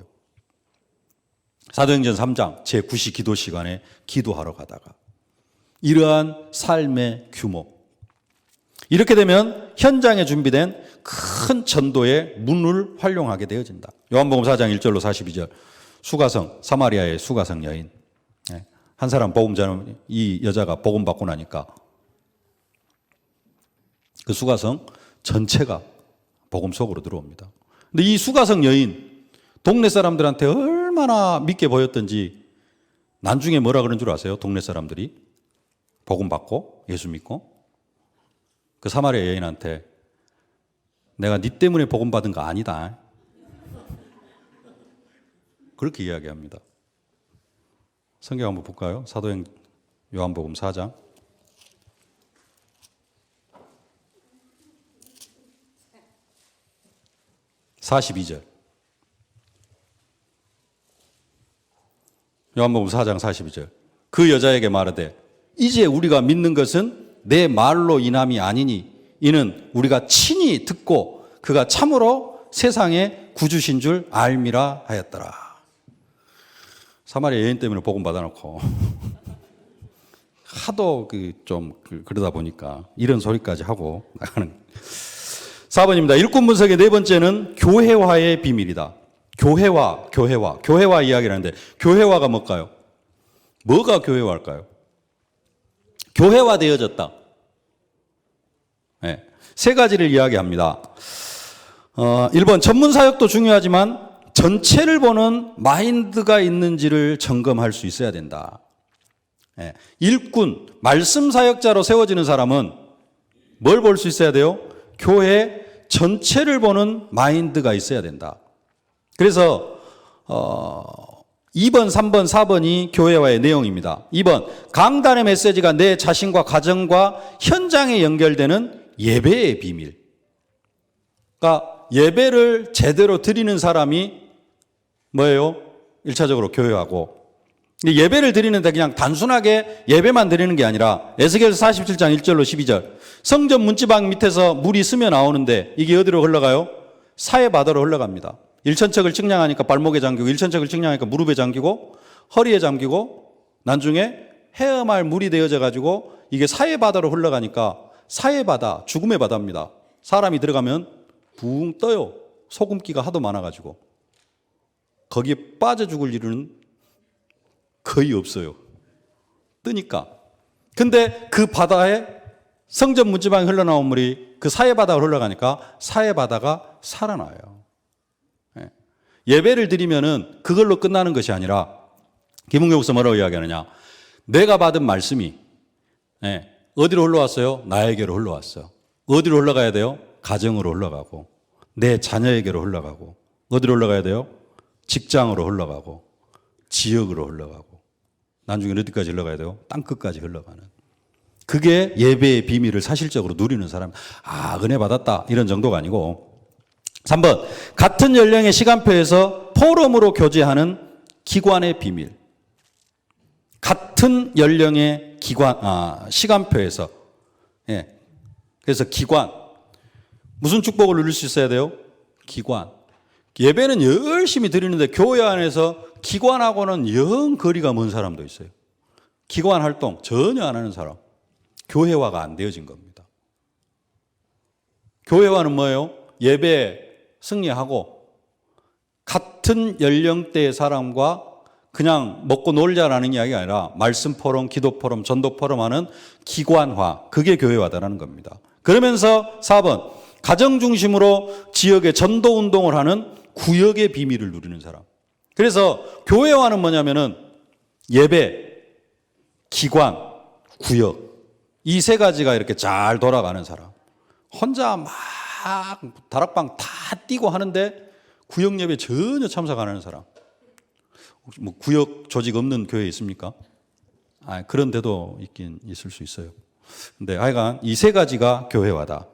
사도행전 3장 제9시 기도 시간에 기도하러 가다가. 이러한 삶의 규모. 이렇게 되면 현장에 준비된 큰 전도의 문을 활용하게 되어진다. 요한복음 4장 1절로 42절. 수가성, 사마리아의 수가성 여인. 한 사람 복음 전하면 이 여자가 복음 받고 나니까 그 수가성 전체가 복음 속으로 들어옵니다. 근데 이 수가성 여인 동네 사람들한테 얼마나 믿게 보였던지 나중에 뭐라 그런 줄 아세요? 동네 사람들이 복음 받고 예수 믿고 그 사마리아 여인한테 내가 네 때문에 복음 받은 거 아니다. 그렇게 이야기합니다. 성경 한번 볼까요? 사도행 요한복음 4장. (42절) 요한복음 4장 42절. 그 여자에게 말하되 이제 우리가 믿는 것은 내 말로 인함이 아니니 이는 우리가 친히 듣고 그가 참으로 세상의 구주신 줄 알미라 하였더라. 사마리아 여인 때문에 복음 받아놓고 하도 그러다 보니까 이런 소리까지 하고 나가는. 4번입니다. 일꾼 분석의 네 번째는 교회화의 비밀이다. 교회화 이야기를 하는데 교회화가 뭘까요? 뭐가 교회화일까요? 교회화되어졌다. 네. 세 가지를 이야기합니다. 1번 전문 사역도 중요하지만 전체를 보는 마인드가 있는지를 점검할 수 있어야 된다. 네. 일꾼, 말씀 사역자로 세워지는 사람은 뭘 볼 수 있어야 돼요? 교회 전체를 보는 마인드가 있어야 된다. 그래서 2번, 3번, 4번이 교회와의 내용입니다. 2번, 강단의 메시지가 내 자신과 가정과 현장에 연결되는 예배의 비밀. 그러니까 예배를 제대로 드리는 사람이 뭐예요? 1차적으로 교회하고. 예배를 드리는데 그냥 단순하게 예배만 드리는 게 아니라 에스겔서 47장 1절로 12절. 성전 문지방 밑에서 물이 스며 나오는데 이게 어디로 흘러가요? 사해바다로 흘러갑니다. 1천척을 측량하니까 발목에 잠기고 1천척을 측량하니까 무릎에 잠기고 허리에 잠기고 나중에 헤엄할 물이 되어져 가지고 이게 사해바다로 흘러가니까 사해바다, 죽음의 바다입니다. 사람이 들어가면 붕 떠요. 소금기가 하도 많아가지고 거기에 빠져 죽을 일은 거의 없어요. 뜨니까. 근데 그 바다에 성전 문지방에 흘러나온 물이 그 사해바다로 흘러가니까 사해바다가 살아나요. 예배를 드리면은 그걸로 끝나는 것이 아니라 김은경에서 뭐라고 이야기하느냐? 내가 받은 말씀이 어디로 흘러왔어요? 나에게로 흘러왔어요. 어디로 흘러가야 돼요? 가정으로 흘러가고, 내 자녀에게로 흘러가고, 어디로 흘러가야 돼요? 직장으로 흘러가고, 지역으로 흘러가고, 나중에 어디까지 흘러가야 돼요? 땅끝까지 흘러가는. 그게 예배의 비밀을 사실적으로 누리는 사람. 아, 은혜 받았다. 이런 정도가 아니고. 3번, 같은 연령의 시간표에서 포럼으로 교제하는 기관의 비밀. 같은 연령의 시간표에서. 예. 그래서 기관. 무슨 축복을 누릴 수 있어야 돼요? 기관. 예배는 열심히 드리는데 교회 안에서 기관하고는 영 거리가 먼 사람도 있어요. 기관 활동 전혀 안 하는 사람. 교회화가 안 되어진 겁니다. 교회화는 뭐예요? 예배 승리하고 같은 연령대의 사람과 그냥 먹고 놀자라는 이야기가 아니라 말씀 포럼, 기도 포럼, 전도 포럼 하는 기관화. 그게 교회화다라는 겁니다. 그러면서 4번, 가정 중심으로 지역의 전도 운동을 하는 구역의 비밀을 누리는 사람. 그래서 교회화는 뭐냐면은 예배, 기관, 구역. 이 세 가지가 이렇게 잘 돌아가는 사람. 혼자 막 다락방 다 뛰고 하는데 구역 예배 전혀 참석 안 하는 사람. 혹시 뭐 구역 조직 없는 교회 있습니까? 그런 데도 있긴 있을 수 있어요. 근데 하여간 이 세 가지가 교회화다.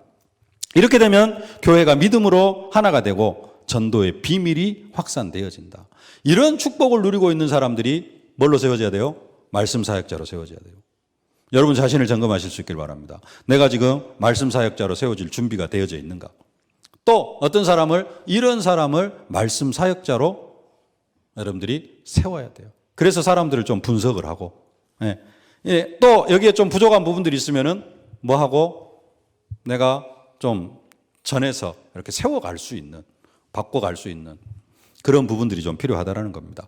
이렇게 되면 교회가 믿음으로 하나가 되고 전도의 비밀이 확산되어진다. 이런 축복을 누리고 있는 사람들이 뭘로 세워져야 돼요? 말씀 사역자로 세워져야 돼요. 여러분 자신을 점검하실 수 있길 바랍니다. 내가 지금 말씀 사역자로 세워질 준비가 되어져 있는가? 또 어떤 사람을, 이런 사람을 말씀 사역자로 여러분들이 세워야 돼요. 그래서 사람들을 좀 분석을 하고, 또 여기에 좀 부족한 부분들이 있으면은 뭐 하고 내가 좀 전해서 이렇게 세워갈 수 있는, 바꿔갈 수 있는 그런 부분들이 좀 필요하다라는 겁니다.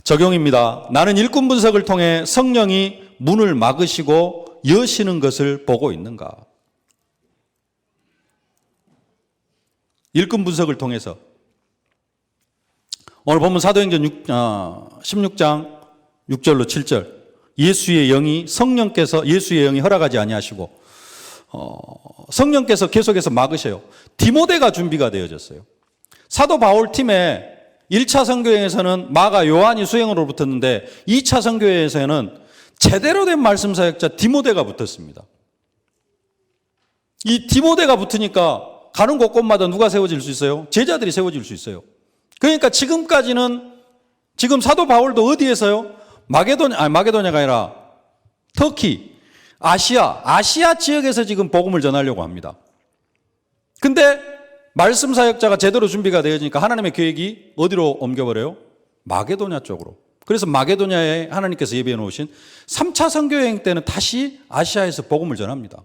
적용입니다. 나는 일꾼 분석을 통해 성령이 문을 막으시고 여시는 것을 보고 있는가? 일꾼 분석을 통해서 오늘 본문 사도행전 16장 6절로 7절 예수의 영이 허락하지 아니하시고 성령께서 계속해서 막으셔요. 디모데가 준비가 되어졌어요. 사도 바울 팀에 1차 선교행에서는 마가 요한이 수행으로 붙었는데 2차 선교회에서는 제대로 된 말씀 사역자 디모데가 붙었습니다. 이 디모데가 붙으니까 가는 곳곳마다 누가 세워질 수 있어요? 제자들이 세워질 수 있어요. 그러니까 지금까지는 지금 사도 바울도 어디에서요? 마게도냐가 아니라 터키, 아시아 지역에서 지금 복음을 전하려고 합니다. 근데 말씀 사역자가 제대로 준비가 되어지니까 하나님의 계획이 어디로 옮겨버려요? 마게도냐 쪽으로. 그래서 마게도냐에 하나님께서 예비해 놓으신 3차 선교여행 때는 다시 아시아에서 복음을 전합니다.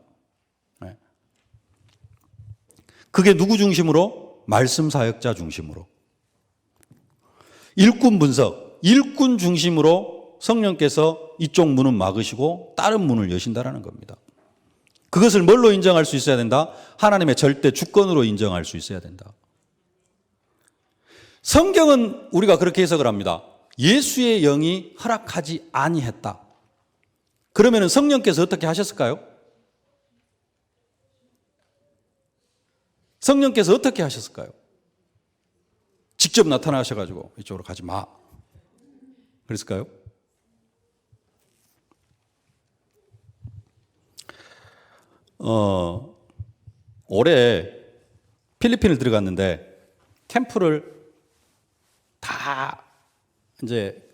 그게 누구 중심으로? 말씀 사역자 중심으로. 일꾼 분석, 일꾼 중심으로 성령께서 이쪽 문은 막으시고 다른 문을 여신다라는 겁니다. 그것을 뭘로 인정할 수 있어야 된다? 하나님의 절대 주권으로 인정할 수 있어야 된다. 성경은 우리가 그렇게 해석을 합니다. 예수의 영이 허락하지 아니했다. 그러면 성령께서 어떻게 하셨을까요? 성령께서 어떻게 하셨을까요? 직접 나타나셔가지고 이쪽으로 가지 마. 그랬을까요? 올해 필리핀을 들어갔는데 캠프를 다 이제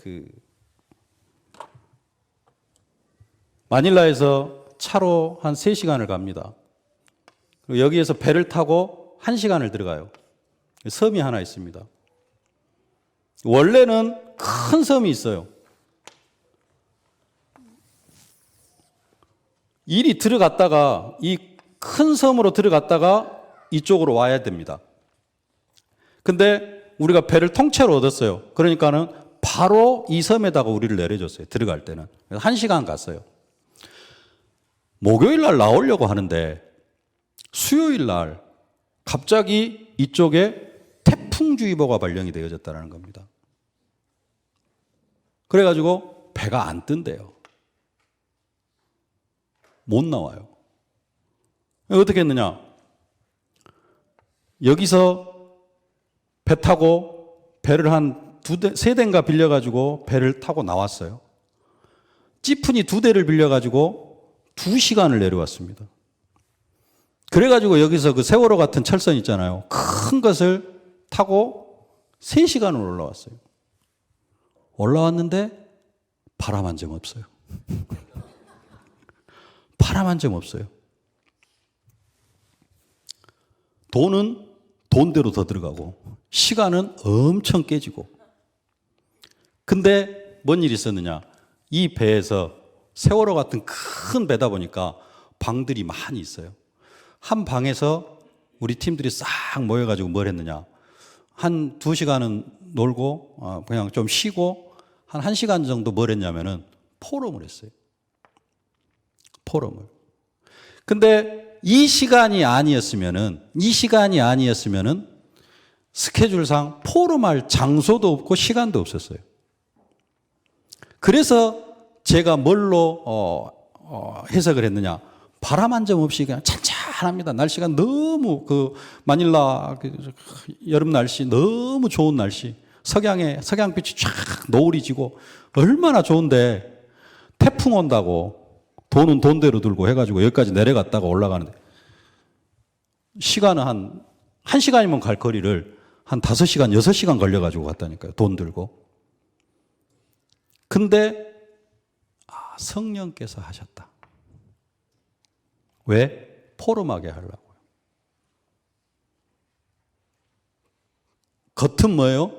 마닐라에서 차로 한 3시간을 갑니다. 그리고 여기에서 배를 타고 1시간을 들어가요. 섬이 하나 있습니다. 원래는 큰 섬이 있어요. 일이 들어갔다가 이 큰 섬으로 들어갔다가 이쪽으로 와야 됩니다. 근데 우리가 배를 통째로 얻었어요. 그러니까는 바로 이 섬에다가 우리를 내려줬어요. 들어갈 때는. 1시간 갔어요. 목요일 날 나오려고 하는데 수요일 날 갑자기 이쪽에 태풍주의보가 발령이 되어졌다는 겁니다. 그래가지고 배가 안 뜬대요. 못 나와요. 어떻게 했느냐? 여기서 배 타고 배를 한 세 대인가 빌려가지고 배를 타고 나왔어요. 찌푸니 2대를 빌려가지고 2시간을 내려왔습니다. 그래가지고 여기서 그 세월호 같은 철선 있잖아요. 큰 것을 타고 3시간을 올라왔어요. 올라왔는데 바람 한 점 없어요. 바람 한 점 없어요. 돈은 돈대로 더 들어가고 시간은 엄청 깨지고. 근데 뭔 일이 있었느냐? 이 배에서 세월호 같은 큰 배다 보니까 방들이 많이 있어요. 한 방에서 우리 팀들이 싹 모여가지고 뭘 했느냐? 한 2시간은 놀고 그냥 좀 쉬고 한 1시간 정도 뭘 했냐면은 포럼을 했어요. 포럼을. 근데 이 시간이 아니었으면은 스케줄상 포럼할 장소도 없고 시간도 없었어요. 그래서 제가 뭘로 해석을 했느냐? 바람 한 점 없이 그냥 찬찬합니다. 날씨가 너무 마닐라 여름 날씨 너무 좋은 날씨. 석양빛이 쫙 노을이 지고 얼마나 좋은데 태풍 온다고 돈은 돈대로 들고 해가지고 여기까지 내려갔다가 올라가는데 시간은 한 1시간이면 갈 거리를 한 5시간, 6시간 걸려가지고 갔다니까요. 돈 들고. 근데 성령께서 하셨다. 왜? 포럼하게 하려고요. 겉은 뭐예요?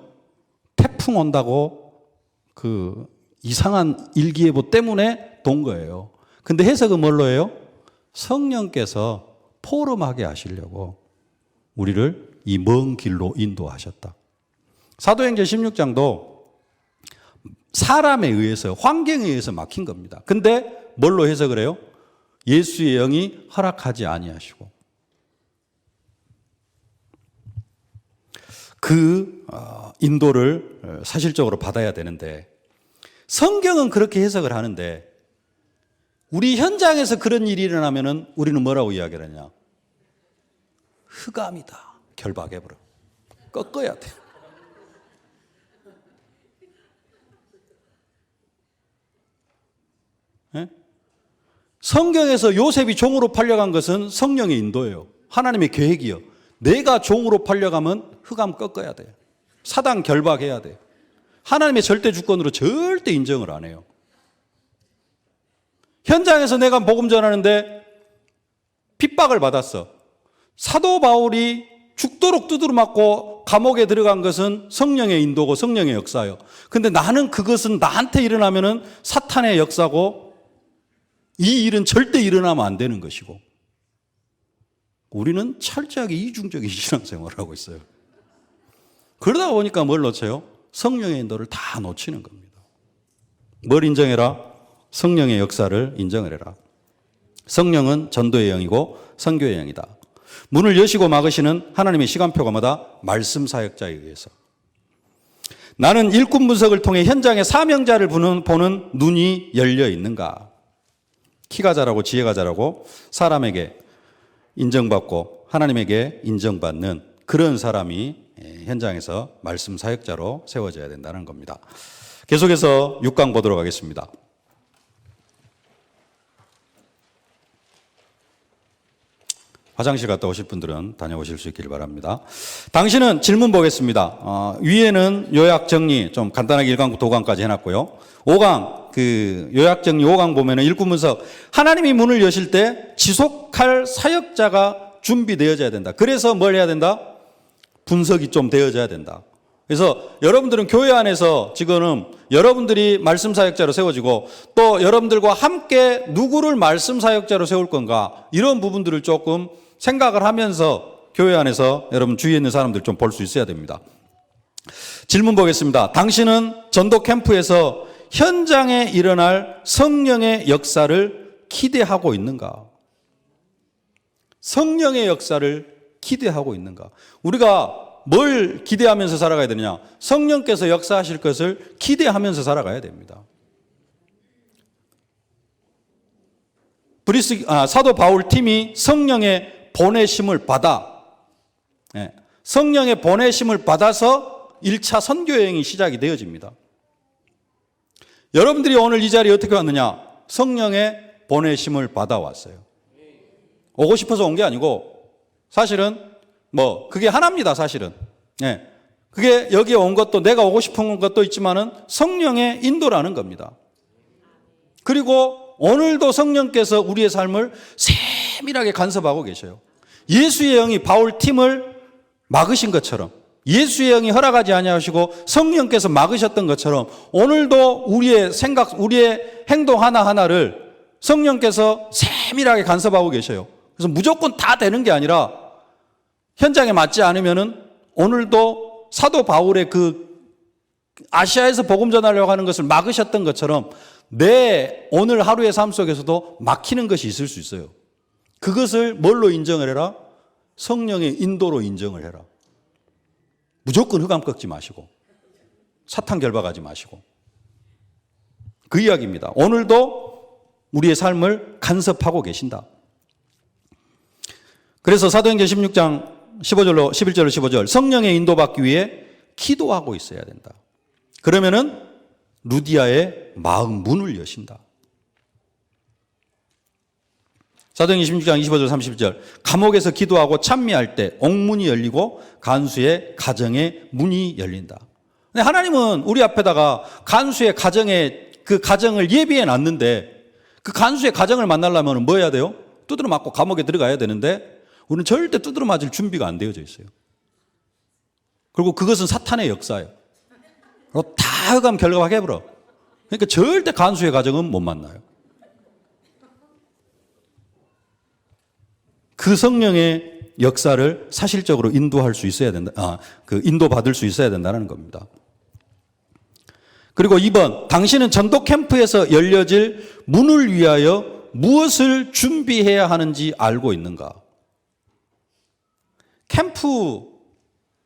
태풍 온다고 그 이상한 일기예보 때문에 돈 거예요. 근데 해석은 뭘로 해요? 성령께서 포럼하게 하시려고 우리를 이 먼 길로 인도하셨다. 사도행전 16장도 사람에 의해서, 환경에 의해서 막힌 겁니다. 근데 뭘로 해석을 해요? 예수의 영이 허락하지 아니하시고 그 인도를 사실적으로 받아야 되는데 성경은 그렇게 해석을 하는데 우리 현장에서 그런 일이 일어나면은 우리는 뭐라고 이야기를 하냐? 흑암이다. 결박해버려. 꺾어야 돼. 네? 성경에서 요셉이 종으로 팔려간 것은 성령의 인도예요. 하나님의 계획이요. 내가 종으로 팔려가면 흑암 꺾어야 돼. 사단 결박해야 돼. 하나님의 절대 주권으로 절대 인정을 안 해요. 현장에서 내가 복음 전하는데 핍박을 받았어. 사도 바울이 죽도록 두드려 맞고 감옥에 들어간 것은 성령의 인도고 성령의 역사예요. 근데 나는 그것은 나한테 일어나면은 사탄의 역사고 이 일은 절대 일어나면 안 되는 것이고 우리는 철저하게 이중적인 신앙생활을 하고 있어요. 그러다 보니까 뭘 놓쳐요? 성령의 인도를 다 놓치는 겁니다. 뭘 인정해라? 성령의 역사를 인정을 해라. 성령은 전도의 영이고 선교의 영이다. 문을 여시고 막으시는 하나님의 시간표가 뭐다? 말씀 사역자에 의해서. 나는 일꾼 분석을 통해 현장의 사명자를 보는 눈이 열려 있는가? 키가 자라고 지혜가 자라고 사람에게 인정받고 하나님에게 인정받는 그런 사람이 현장에서 말씀 사역자로 세워져야 된다는 겁니다. 계속해서 6강 보도록 하겠습니다. 화장실 갔다 오실 분들은 다녀오실 수 있기를 바랍니다. 당신은 질문 보겠습니다. 위에는 요약 정리 좀 간단하게 1강부터 5강까지 해놨고요. 5강 요약 정리 5강 보면은 일꾼 분석 하나님이 문을 여실 때 지속할 사역자가 준비되어져야 된다. 그래서 뭘 해야 된다? 분석이 좀 되어져야 된다. 그래서 여러분들은 교회 안에서 지금은 여러분들이 말씀 사역자로 세워지고 또 여러분들과 함께 누구를 말씀 사역자로 세울 건가 이런 부분들을 조금 생각을 하면서 교회 안에서 여러분 주위에 있는 사람들 좀 볼 수 있어야 됩니다. 질문 보겠습니다. 당신은 전도 캠프에서 현장에 일어날 성령의 역사를 기대하고 있는가? 성령의 역사를 기대하고 있는가? 우리가 뭘 기대하면서 살아가야 되느냐? 성령께서 역사하실 것을 기대하면서 살아가야 됩니다. 사도 바울 팀이 성령의 보내심을 받아, 성령의 보내심을 받아서 1차 선교 여행이 시작이 되어집니다. 여러분들이 오늘 이 자리에 어떻게 왔느냐? 성령의 보내심을 받아왔어요. 오고 싶어서 온 게 아니고, 사실은 그게 하나입니다, 사실은. 그게 여기에 온 것도, 내가 오고 싶은 것도 있지만은 성령의 인도라는 겁니다. 그리고 오늘도 성령께서 우리의 삶을 세밀하게 간섭하고 계셔요. 예수의 영이 바울 팀을 막으신 것처럼, 예수의 영이 허락하지 아니하시고 성령께서 막으셨던 것처럼, 오늘도 우리의 생각, 우리의 행동 하나하나를 성령께서 세밀하게 간섭하고 계셔요. 그래서 무조건 다 되는 게 아니라, 현장에 맞지 않으면은 오늘도 사도 바울의 그 아시아에서 복음 전하려고 하는 것을 막으셨던 것처럼 내 오늘 하루의 삶 속에서도 막히는 것이 있을 수 있어요. 그것을 뭘로 인정을 해라? 성령의 인도로 인정을 해라. 무조건 흑암 꺾지 마시고 사탄 결박하지 마시고, 그 이야기입니다. 오늘도 우리의 삶을 간섭하고 계신다. 그래서 사도행전 16장 11절로 15절, 성령의 인도받기 위해 기도하고 있어야 된다. 그러면은 루디아의 마음 문을 여신다. 사도행전 16장 25절 30절, 감옥에서 기도하고 찬미할 때 옥문이 열리고 간수의 가정의 문이 열린다. 근데 하나님은 우리 앞에다가 간수의 가정의 그 가정을 예비해 놨는데, 그 간수의 가정을 만나려면 뭐 해야 돼요? 두드러 맞고 감옥에 들어가야 되는데, 우리는 절대 두드러 맞을 준비가 안 되어져 있어요. 그리고 그것은 사탄의 역사예요. 그리고 다 흑암 결박해버려. 그러니까 절대 간수의 가정은 못 만나요. 그 성령의 역사를 사실적으로 인도할 수 있어야 된다. 인도받을 수 있어야 된다는 겁니다. 그리고 2번, 당신은 전도 캠프에서 열려질 문을 위하여 무엇을 준비해야 하는지 알고 있는가? 캠프,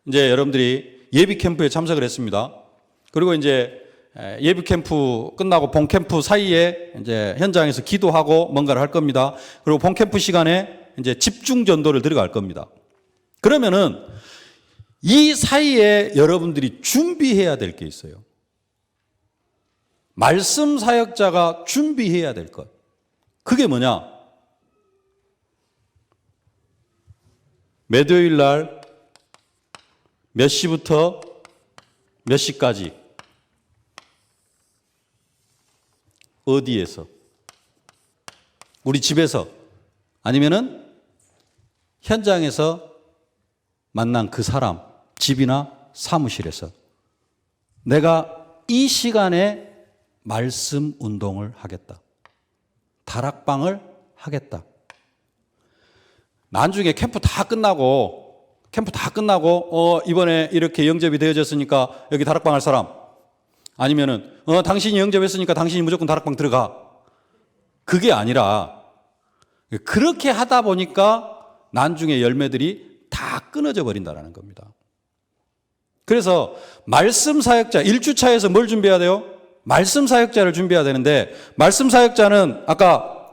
이제 여러분들이 예비 캠프에 참석을 했습니다. 그리고 이제 예비 캠프 끝나고 본 캠프 사이에 이제 현장에서 기도하고 뭔가를 할 겁니다. 그리고 본 캠프 시간에 이제 집중 전도를 들어갈 겁니다. 그러면은 이 사이에 여러분들이 준비해야 될 게 있어요. 말씀 사역자가 준비해야 될 것. 그게 뭐냐? 매도일 날 몇 시부터 몇 시까지 어디에서, 우리 집에서 아니면은 현장에서 만난 그 사람, 집이나 사무실에서 내가 이 시간에 말씀 운동을 하겠다. 다락방을 하겠다. 나중에 캠프 다 끝나고 이번에 이렇게 영접이 되어졌으니까 여기 다락방 할 사람, 아니면은 당신이 영접했으니까 당신이 무조건 다락방 들어가. 그게 아니라 그렇게 하다 보니까 나중에 열매들이 다 끊어져 버린다는 겁니다. 그래서 말씀 사역자, 1주차에서 뭘 준비해야 돼요? 말씀 사역자를 준비해야 되는데, 말씀 사역자는 아까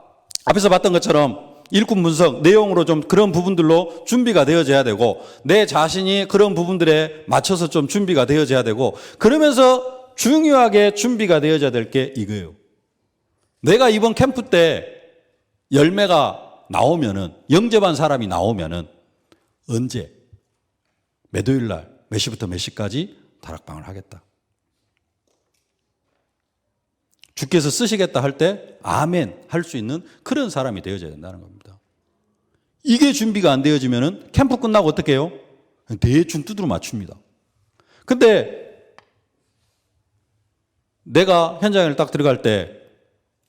앞에서 봤던 것처럼 일꾼 분석, 내용으로 좀 그런 부분들로 준비가 되어져야 되고, 내 자신이 그런 부분들에 맞춰서 좀 준비가 되어져야 되고, 그러면서 중요하게 준비가 되어져야 될 게 이거예요. 내가 이번 캠프 때 열매가 나오면은, 영접한 사람이 나오면은 언제, 몇 요일 날, 몇 시부터 몇 시까지 다락방을 하겠다. 주께서 쓰시겠다 할 때 아멘 할 수 있는 그런 사람이 되어져야 된다는 겁니다. 이게 준비가 안 되어지면은 캠프 끝나고 어떻게 해요? 대충 두드러 맞춥니다. 근데 내가 현장을 딱 들어갈 때,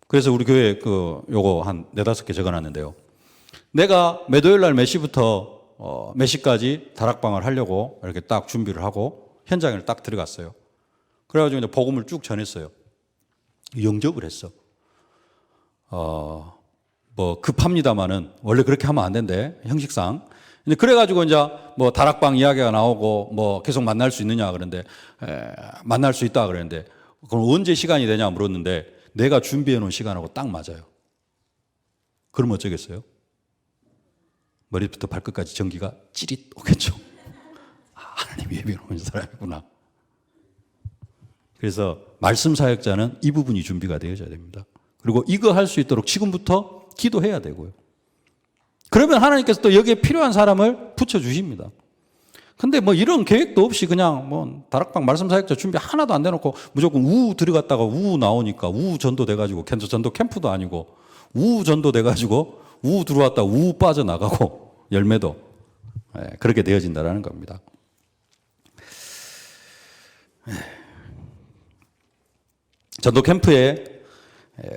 그래서 우리 교회 요거 한 4-5개 적어놨는데요. 내가 매도일 날 몇 시부터 몇 시까지 다락방을 하려고 이렇게 딱 준비를 하고 현장을 딱 들어갔어요. 그래가지고 이제 복음을 쭉 전했어요. 영접을 했어. 급합니다만은 원래 그렇게 하면 안 된대, 형식상. 그래가지고 이제 다락방 이야기가 나오고 계속 만날 수 있느냐 그러는데, 만날 수 있다 그랬는데, 그럼 언제 시간이 되냐 물었는데, 내가 준비해 놓은 시간하고 딱 맞아요. 그러면 어쩌겠어요? 머리부터 발끝까지 전기가 찌릿 오겠죠. 하나님 예비해 놓은 사람이구나. 그래서 말씀 사역자는 이 부분이 준비가 되어져야 됩니다. 그리고 이거 할 수 있도록 지금부터 기도해야 되고요. 그러면 하나님께서 또 여기에 필요한 사람을 붙여주십니다. 근데 뭐 이런 계획도 없이 그냥 뭐 다락방 말씀 사역자 준비 하나도 안 돼놓고 무조건 우우 들어갔다가 우우 나오니까 우우 전도 돼가지고 전도 캠프도 아니고 우우 전도 돼가지고 우우 들어왔다 우우 빠져나가고 열매도 그렇게 되어진다라는 겁니다. 전도 캠프에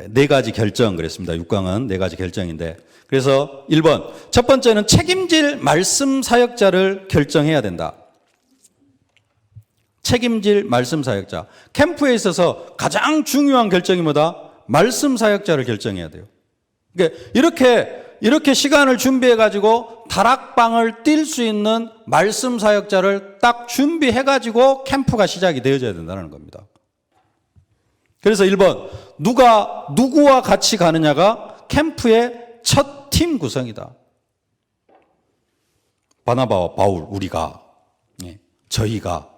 4가지 결정 그랬습니다. 6강은 4가지 결정인데 그래서 1번 첫 번째는 책임질 말씀 사역자를 결정해야 된다. 책임질 말씀 사역자. 캠프에 있어서 가장 중요한 결정이 뭐다? 말씀 사역자를 결정해야 돼요. 그러니까 이렇게 시간을 준비해 가지고 다락방을 뛸 수 있는 말씀 사역자를 딱 준비해 가지고 캠프가 시작이 되어져야 된다는 겁니다. 그래서 1번 누구와 같이 가느냐가 캠프의 첫 팀 구성이다. 바나바와 바울 우리가 저희가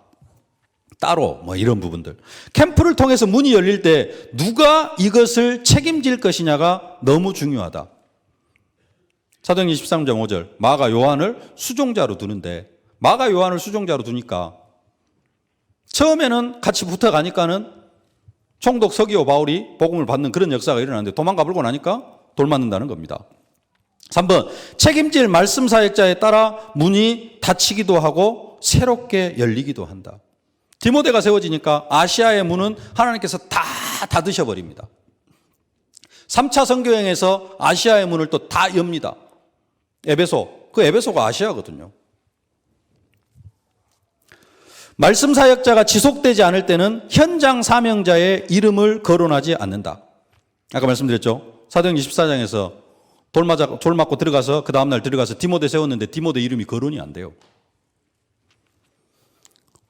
따로 뭐 이런 부분들. 캠프를 통해서 문이 열릴 때 누가 이것을 책임질 것이냐가 너무 중요하다. 사도행전 13장 5절 마가 요한을 수종자로 두는데 마가 요한을 수종자로 두니까 처음에는 같이 붙어가니까는 총독 서기오 바울이 복음을 받는 그런 역사가 일어나는데 도망가 버리고 나니까 돌 맞는다는 겁니다. 3번 책임질 말씀 사역자에 따라 문이 닫히기도 하고 새롭게 열리기도 한다. 디모데가 세워지니까 아시아의 문은 하나님께서 다 닫으셔버립니다. 3차 선교행에서 아시아의 문을 또 다 엽니다. 에베소가 아시아거든요. 말씀 사역자가 지속되지 않을 때는 현장 사명자의 이름을 거론하지 않는다. 아까 말씀드렸죠. 사도행전 24장에서 돌 맞고 들어가서 그 다음날 들어가서 디모데 세웠는데 디모데 이름이 거론이 안 돼요.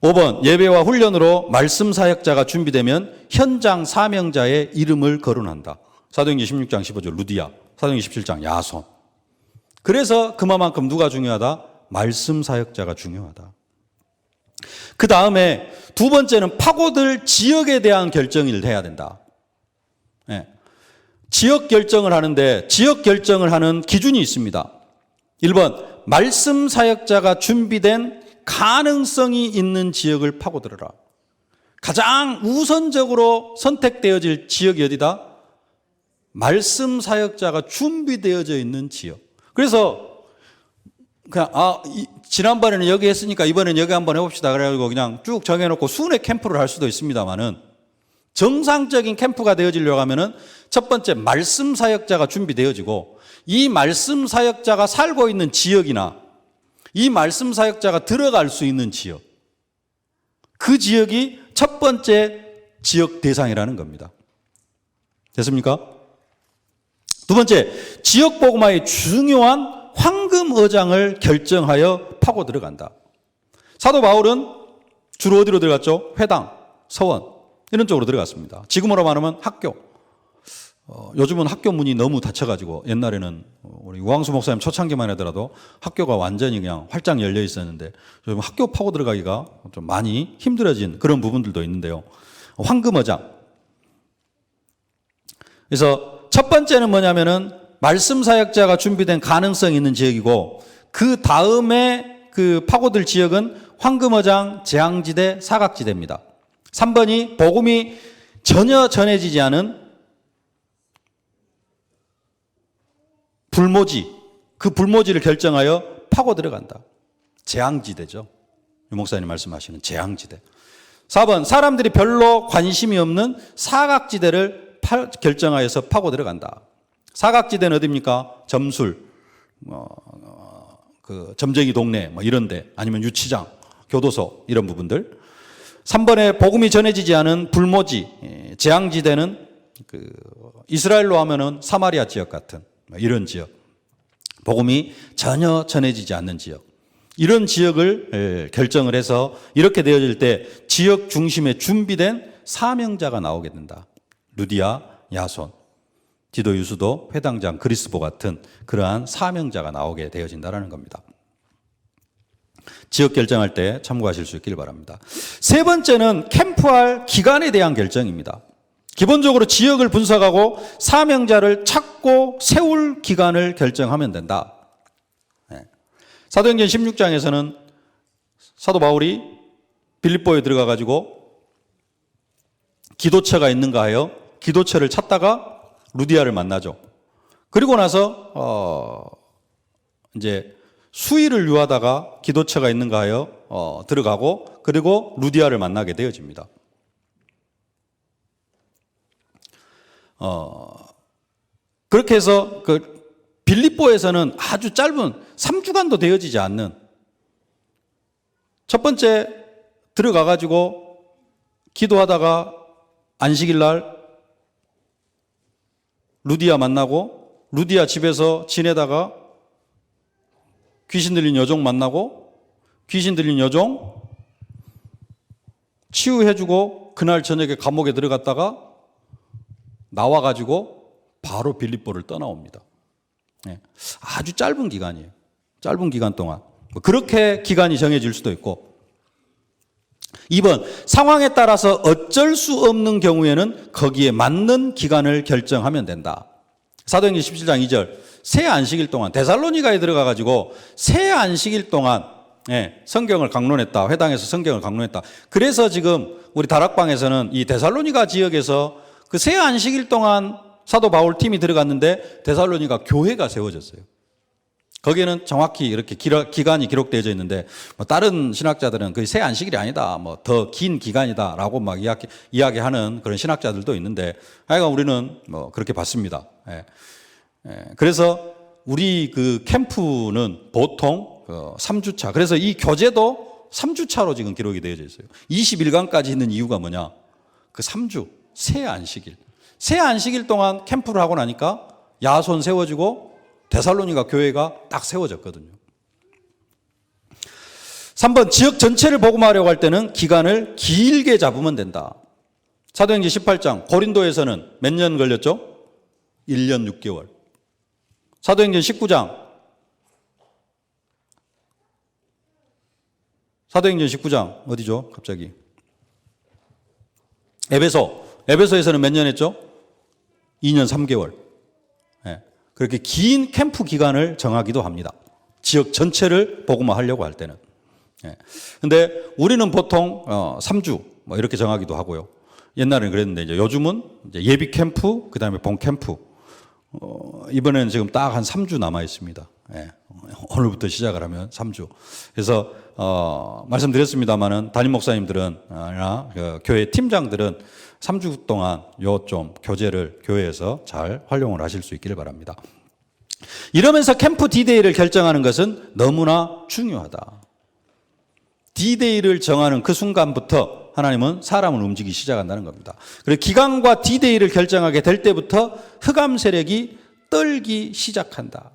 5번 예배와 훈련으로 말씀 사역자가 준비되면 현장 사명자의 이름을 거론한다. 사도행전 16장 15절 루디아, 사도행전 17장 야손. 그래서 그만큼 누가 중요하다? 말씀 사역자가 중요하다. 그 다음에 두 번째는 파고들 지역에 대한 결정을 해야 된다. 지역 결정을 하는데 지역 결정을 하는 기준이 있습니다. 1번 말씀 사역자가 준비된 가능성이 있는 지역을 파고들어라. 가장 우선적으로 선택되어질 지역이 어디다? 말씀 사역자가 준비되어져 있는 지역. 그래서 그냥 지난번에는 여기 했으니까 이번에는 여기 한번 해봅시다. 그래가지고 그냥 쭉 정해놓고 순회 캠프를 할 수도 있습니다만은 정상적인 캠프가 되어지려고 하면은 첫 번째 말씀 사역자가 준비되어지고 이 말씀 사역자가 살고 있는 지역이나 이 말씀 사역자가 들어갈 수 있는 지역, 그 지역이 첫 번째 지역 대상이라는 겁니다. 됐습니까? 두 번째, 지역 복음화의 중요한 황금어장을 결정하여 파고 들어간다. 사도 바울은 주로 어디로 들어갔죠? 회당, 서원 이런 쪽으로 들어갔습니다. 지금으로 말하면 학교. 요즘은 학교 문이 너무 닫혀가지고 옛날에는 우리 우왕수 목사님 초창기만 하더라도 학교가 완전히 그냥 활짝 열려 있었는데 요즘 학교 파고 들어가기가 좀 많이 힘들어진 그런 부분들도 있는데요. 황금어장. 그래서 첫 번째는 뭐냐면은 말씀 사역자가 준비된 가능성 있는 지역이고 그 다음에 그 파고들 지역은 황금어장, 재앙지대, 사각지대입니다. 3번이 복음이 전혀 전해지지 않은 불모지, 그 불모지를 결정하여 파고 들어간다. 재앙지대죠. 유 목사님 말씀하시는 재앙지대. 4번 사람들이 별로 관심이 없는 사각지대를 결정하여서 파고 들어간다. 사각지대는 어디입니까? 점술, 그 점쟁이 동네 뭐 이런데 아니면 유치장, 교도소 이런 부분들. 3번에 복음이 전해지지 않은 불모지, 재앙지대는 그 이스라엘로 하면은 사마리아 지역 같은 이런 지역, 복음이 전혀 전해지지 않는 지역, 이런 지역을 결정을 해서 이렇게 되어질 때 지역 중심에 준비된 사명자가 나오게 된다. 루디아, 야손. 디도 유수도 회당장 그리스보 같은 그러한 사명자가 나오게 되어진다는 겁니다. 지역 결정할 때 참고하실 수 있길 바랍니다. 세 번째는 캠프할 기간에 대한 결정입니다. 기본적으로 지역을 분석하고 사명자를 찾고 세울 기간을 결정하면 된다. 사도행전 16장에서는 사도 바울이 빌립보에 들어가 가지고 기도처가 있는가 하여 기도처를 찾다가 루디아를 만나죠. 그리고 나서 이제 수일을 유하다가 기도처가 있는가 하여 들어가고 그리고 루디아를 만나게 되어집니다. 그렇게 해서 그 빌립보에서는 아주 짧은 3주간도 되어지지 않는 첫 번째 들어가 가지고 기도하다가 안식일 날 루디아 만나고 루디아 집에서 지내다가 귀신 들린 여종 만나고 귀신 들린 여종 치유해주고 그날 저녁에 감옥에 들어갔다가 나와가지고 바로 빌립보를 떠나옵니다. 아주 짧은 기간이에요. 짧은 기간 동안. 그렇게 기간이 정해질 수도 있고 2번, 상황에 따라서 어쩔 수 없는 경우에는 거기에 맞는 기간을 결정하면 된다. 사도행전 17장 2절, 새 안식일 동안 데살로니가에 들어가가지고 새 안식일 동안 성경을 강론했다. 회당에서 성경을 강론했다. 그래서 지금 우리 다락방에서는 이 데살로니가 지역에서 그 새 안식일 동안 사도 바울 팀이 들어갔는데 데살로니가 교회가 세워졌어요. 거기에는 정확히 이렇게 기간이 기록되어져 있는데 다른 신학자들은 그 새 안식일이 아니다, 더 긴 기간이다라고 막 이야기하는 그런 신학자들도 있는데 하여간 우리는 그렇게 봤습니다. 그래서 우리 그 캠프는 보통 3주차. 그래서 이 교제도 3주차로 지금 기록이 되어져 있어요. 21강까지 있는 이유가 뭐냐? 그 3주, 새 안식일. 새 안식일 동안 캠프를 하고 나니까 야손 세워지고 데살로니가 교회가 딱 세워졌거든요. 3번, 지역 전체를 복음화하려고 할 때는 기간을 길게 잡으면 된다. 사도행전 18장, 고린도에서는 몇 년 걸렸죠? 1년 6개월. 사도행전 19장, 사도행전 19장 어디죠? 갑자기 에베소에서는 몇 년 했죠? 2년 3개월. 그렇게 긴 캠프 기간을 정하기도 합니다. 지역 전체를 복음화하려고 할 때는. 근데 우리는 보통 3주 이렇게 정하기도 하고요. 옛날에는 그랬는데 이제 요즘은 이제 예비 캠프, 그다음에 본 캠프. 이번에는 지금 딱 한 3주 남아 있습니다. 오늘부터 시작을 하면 3주. 그래서 말씀드렸습니다마는 담임 목사님들은 교회 팀장들은 3주 동안 요 좀 교제를 교회에서 잘 활용을 하실 수 있기를 바랍니다. 이러면서 캠프 D-Day를 결정하는 것은 너무나 중요하다. D-Day를 정하는 그 순간부터 하나님은 사람을 움직이기 시작한다는 겁니다. 그리고 기간과 D-Day를 결정하게 될 때부터 흑암 세력이 떨기 시작한다.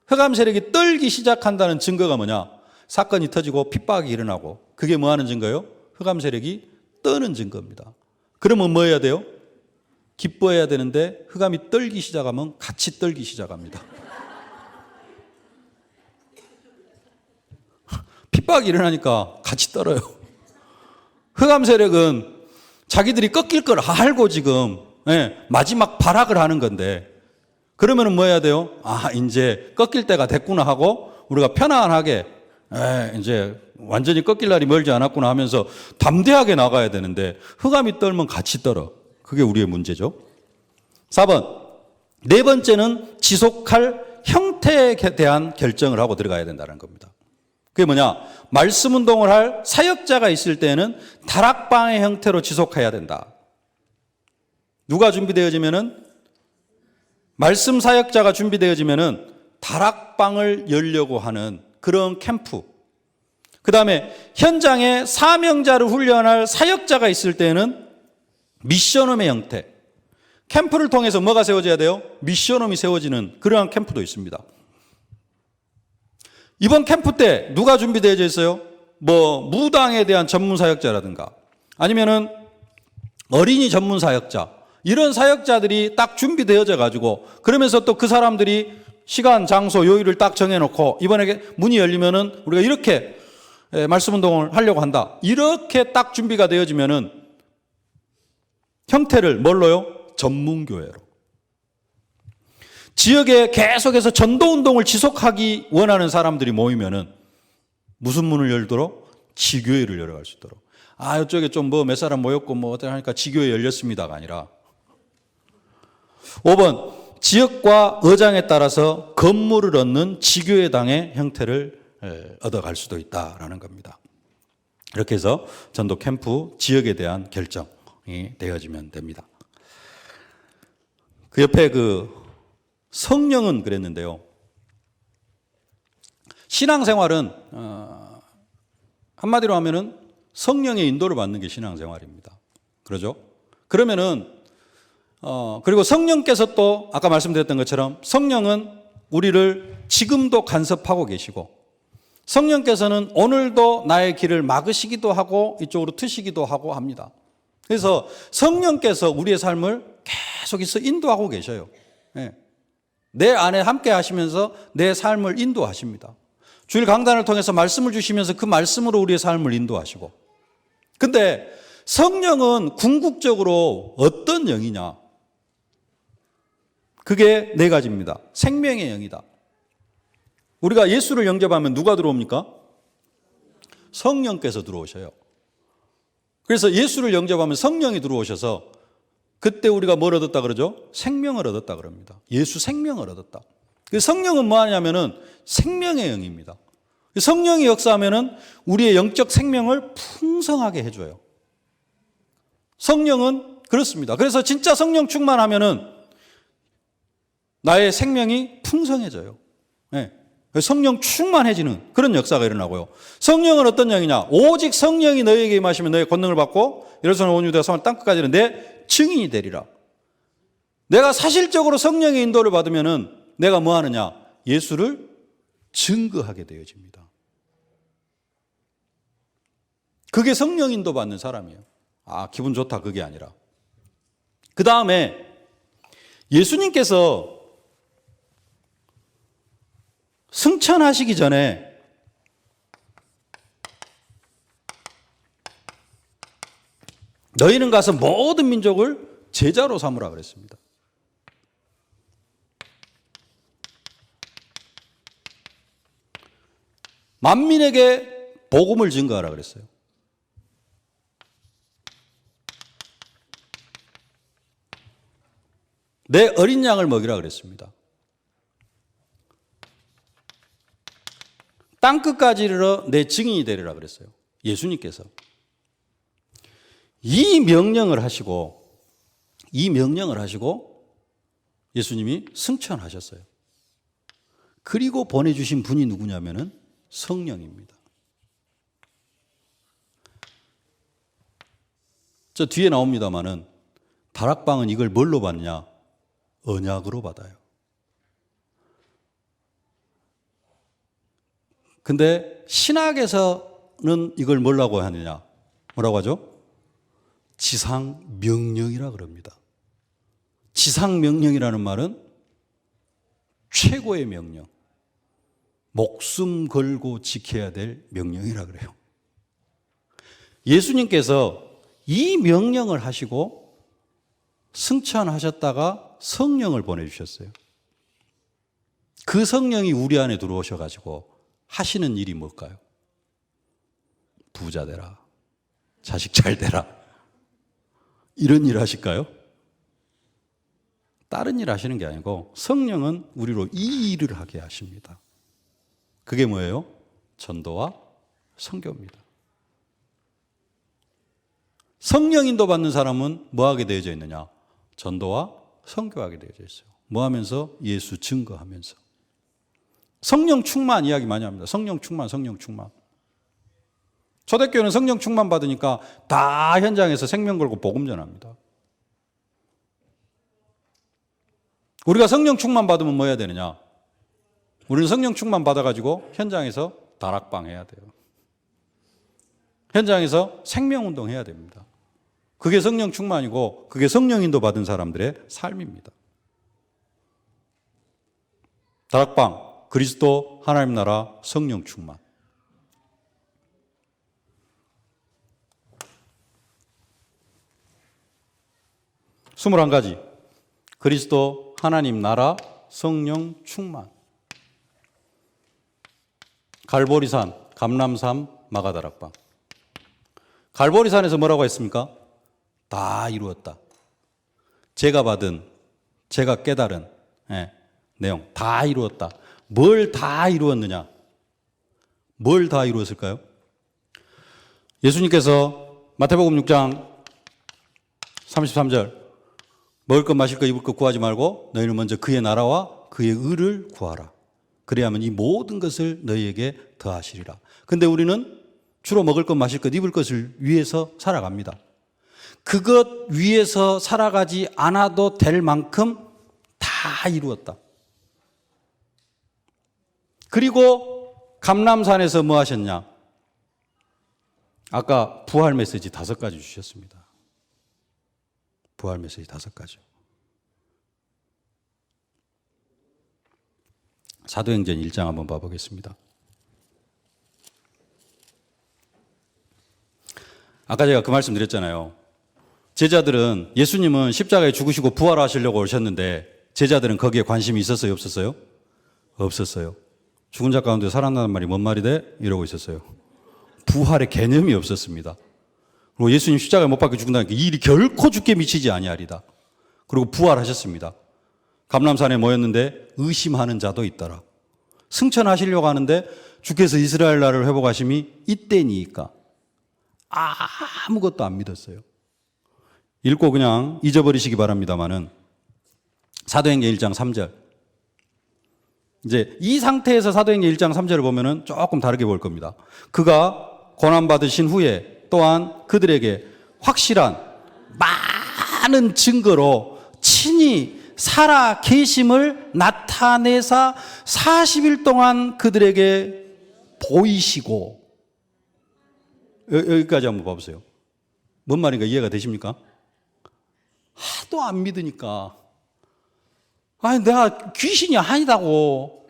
흑암 세력이 떨기 시작한다는 증거가 뭐냐? 사건이 터지고 핍박이 일어나고 그게 뭐 하는 증거예요? 흑암 세력이 떠는 증거입니다. 그러면 뭐 해야 돼요? 기뻐해야 되는데 흑암이 떨기 시작하면 같이 떨기 시작합니다. 핍박이 일어나니까 같이 떨어요. 흑암 세력은 자기들이 꺾일 걸 알고 지금 마지막 발악을 하는 건데 그러면은 뭐 해야 돼요? 이제 꺾일 때가 됐구나 하고 우리가 편안하게 이제 완전히 꺾일 날이 멀지 않았구나 하면서 담대하게 나가야 되는데 흑암이 떨면 같이 떨어. 그게 우리의 문제죠. 4번, 네 번째는 지속할 형태에 대한 결정을 하고 들어가야 된다는 겁니다. 그게 뭐냐? 말씀 운동을 할 사역자가 있을 때는 다락방의 형태로 지속해야 된다. 누가 준비되어지면은 말씀 사역자가 준비되어지면은 다락방을 열려고 하는 그런 캠프. 그 다음에 현장에 사명자를 훈련할 사역자가 있을 때는 미션홈의 형태. 캠프를 통해서 뭐가 세워져야 돼요? 미션홈이 세워지는 그러한 캠프도 있습니다. 이번 캠프 때 누가 준비되어져 있어요? 무당에 대한 전문 사역자라든가 아니면은 어린이 전문 사역자, 이런 사역자들이 딱 준비되어져 가지고 그러면서 또 그 사람들이 시간, 장소, 요일을 딱 정해놓고 이번에 문이 열리면은 우리가 이렇게 말씀 운동을 하려고 한다. 이렇게 딱 준비가 되어지면은 형태를 뭘로요? 전문교회로. 지역에 계속해서 전도운동을 지속하기 원하는 사람들이 모이면은 무슨 문을 열도록? 지교회를 열어갈 수 있도록. 아, 이쪽에 좀 몇 사람 모였고 어떻게 하니까 지교회 열렸습니다가 아니라 5번 지역과 의장에 따라서 건물을 얻는 지교회당의 형태를 얻어갈 수도 있다라는 겁니다. 이렇게 해서 전도 캠프 지역에 대한 결정이 되어지면 됩니다. 그 옆에 성령은 그랬는데요. 신앙생활은 한마디로 하면은 성령의 인도를 받는 게 신앙생활입니다. 그러죠? 그러면은 그리고 성령께서 또 아까 말씀드렸던 것처럼 성령은 우리를 지금도 간섭하고 계시고 성령께서는 오늘도 나의 길을 막으시기도 하고 이쪽으로 트시기도 하고 합니다. 그래서 성령께서 우리의 삶을 계속해서 인도하고 계셔요. 내 안에 함께 하시면서 내 삶을 인도하십니다. 주일 강단을 통해서 말씀을 주시면서 그 말씀으로 우리의 삶을 인도하시고 근데 성령은 궁극적으로 어떤 영이냐? 그게 네 가지입니다. 생명의 영이다. 우리가 예수를 영접하면 누가 들어옵니까? 성령께서 들어오셔요. 그래서 예수를 영접하면 성령이 들어오셔서 그때 우리가 뭘 얻었다 그러죠? 생명을 얻었다 그럽니다. 예수 생명을 얻었다. 성령은 뭐 하냐면은 생명의 영입니다. 성령이 역사하면은 우리의 영적 생명을 풍성하게 해줘요. 성령은 그렇습니다. 그래서 진짜 성령 충만하면은 나의 생명이 풍성해져요. 성령 충만해지는 그런 역사가 일어나고요. 성령은 어떤 영이냐? 오직 성령이 너희에게 임하시면 너희 권능을 받고 예루살렘 온 유대와 사마리아 땅끝까지는 내 증인이 되리라. 내가 사실적으로 성령의 인도를 받으면은 내가 뭐 하느냐? 예수를 증거하게 되어집니다. 그게 성령 인도 받는 사람이에요. 아, 기분 좋다 그게 아니라. 그 다음에 예수님께서 승천하시기 전에 너희는 가서 모든 민족을 제자로 삼으라 그랬습니다. 만민에게 복음을 증거하라 그랬어요. 내 어린 양을 먹이라 그랬습니다. 땅끝까지 이르러 내 증인이 되리라 그랬어요. 예수님께서. 이 명령을 하시고 예수님이 승천하셨어요. 그리고 보내주신 분이 누구냐면은 성령입니다. 저 뒤에 나옵니다마는 다락방은 이걸 뭘로 받냐? 언약으로 받아요. 근데 신학에서는 이걸 뭐라고 하느냐? 뭐라고 하죠? 지상명령이라 그럽니다. 지상명령이라는 말은 최고의 명령, 목숨 걸고 지켜야 될 명령이라 그래요. 예수님께서 이 명령을 하시고 승천하셨다가 성령을 보내주셨어요. 그 성령이 우리 안에 들어오셔가지고 하시는 일이 뭘까요? 부자 되라, 자식 잘 되라, 이런 일 하실까요? 다른 일 하시는 게 아니고 성령은 우리로 이 일을 하게 하십니다. 그게 뭐예요? 전도와 선교입니다. 성령 인도 받는 사람은 뭐 하게 되어져 있느냐? 전도와 선교하게 되어져 있어요. 뭐 하면서? 예수 증거하면서. 성령 충만 이야기 많이 합니다. 성령 충만. 초대교회는 성령 충만 받으니까 다 현장에서 생명 걸고 복음 전합니다. 우리가 성령 충만 받으면 뭐 해야 되느냐? 우리는 성령 충만 받아가지고 현장에서 다락방 해야 돼요. 현장에서 생명운동 해야 됩니다. 그게 성령 충만이고 그게 성령 인도 받은 사람들의 삶입니다. 다락방, 그리스도, 하나님 나라, 성령 충만. 스물한 가지. 그리스도, 하나님 나라, 성령 충만. 갈보리산, 감람산, 마가다락방. 갈보리산에서 뭐라고 했습니까? 다 이루었다. 제가 받은, 제가 깨달은 내용 다 이루었다. 뭘 다 이루었느냐? 뭘 다 이루었을까요? 예수님께서 마태복음 6장 33절 먹을 것 마실 것 입을 것 구하지 말고 너희는 먼저 그의 나라와 그의 의를 구하라. 그래야만 이 모든 것을 너희에게 더하시리라. 근데 우리는 주로 먹을 것 마실 것 입을 것을 위해서 살아갑니다. 그것 위해서 살아가지 않아도 될 만큼 다 이루었다. 그리고 감람산에서 뭐 하셨냐? 아까 부활 메시지 5가지 주셨습니다. 부활 메시지 5가지. 사도행전 1장 한번 봐보겠습니다. 아까 제가 그 말씀 드렸잖아요. 제자들은 예수님은 십자가에 죽으시고 부활하시려고 오셨는데 제자들은 거기에 관심이 있었어요? 없었어요? 없었어요. 죽은 자 가운데 살아나는 말이 뭔 말이 돼? 이러고 있었어요. 부활의 개념이 없었습니다. 그리고 예수님 십자가에 못 박혀 죽는다니까 이 일이 결코 죽게 미치지 아니하리다. 그리고 부활하셨습니다. 감람산에 모였는데 의심하는 자도 있더라. 승천하시려고 하는데 주께서 이스라엘 나라를 회복하심이 이때니까 아무것도 안 믿었어요. 읽고 그냥 잊어버리시기 바랍니다만은 사도행전 1장 3절. 이제 이 상태에서 사도행전 1장 3절을 보면은 조금 다르게 볼 겁니다. 그가 고난받으신 후에 또한 그들에게 확실한 많은 증거로 친히 살아 계심을 나타내사 40일 동안 그들에게 보이시고. 여기까지 한번 봐보세요. 뭔 말인가 이해가 되십니까? 하도 안 믿으니까 아니 내가 귀신이 아니다고.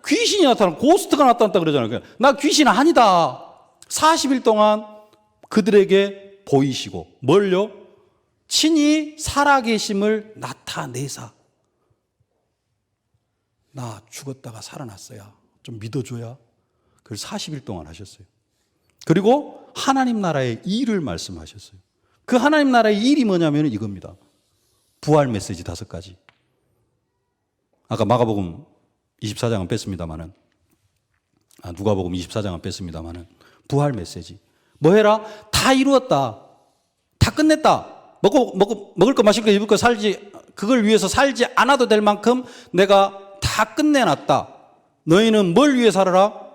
귀신이 나타나 고스트가 나타났다 그러잖아요. 나 귀신 아니다. 40일 동안 그들에게 보이시고 뭘요? 친히 살아계심을 나타내사. 나 죽었다가 살아났어야. 좀 믿어줘야. 그걸 40일 동안 하셨어요. 그리고 하나님 나라의 일을 말씀하셨어요. 그 하나님 나라의 일이 뭐냐면 이겁니다. 부활 메시지 5가지. 아까 마가복음 24장은 뺐습니다만은, 누가복음 24장은 뺐습니다만은, 부활 메시지. 뭐 해라? 다 이루었다. 다 끝냈다. 먹을 거 마실 거 입을 거 살지, 그걸 위해서 살지 않아도 될 만큼 내가 다 끝내놨다. 너희는 뭘 위해 살아라?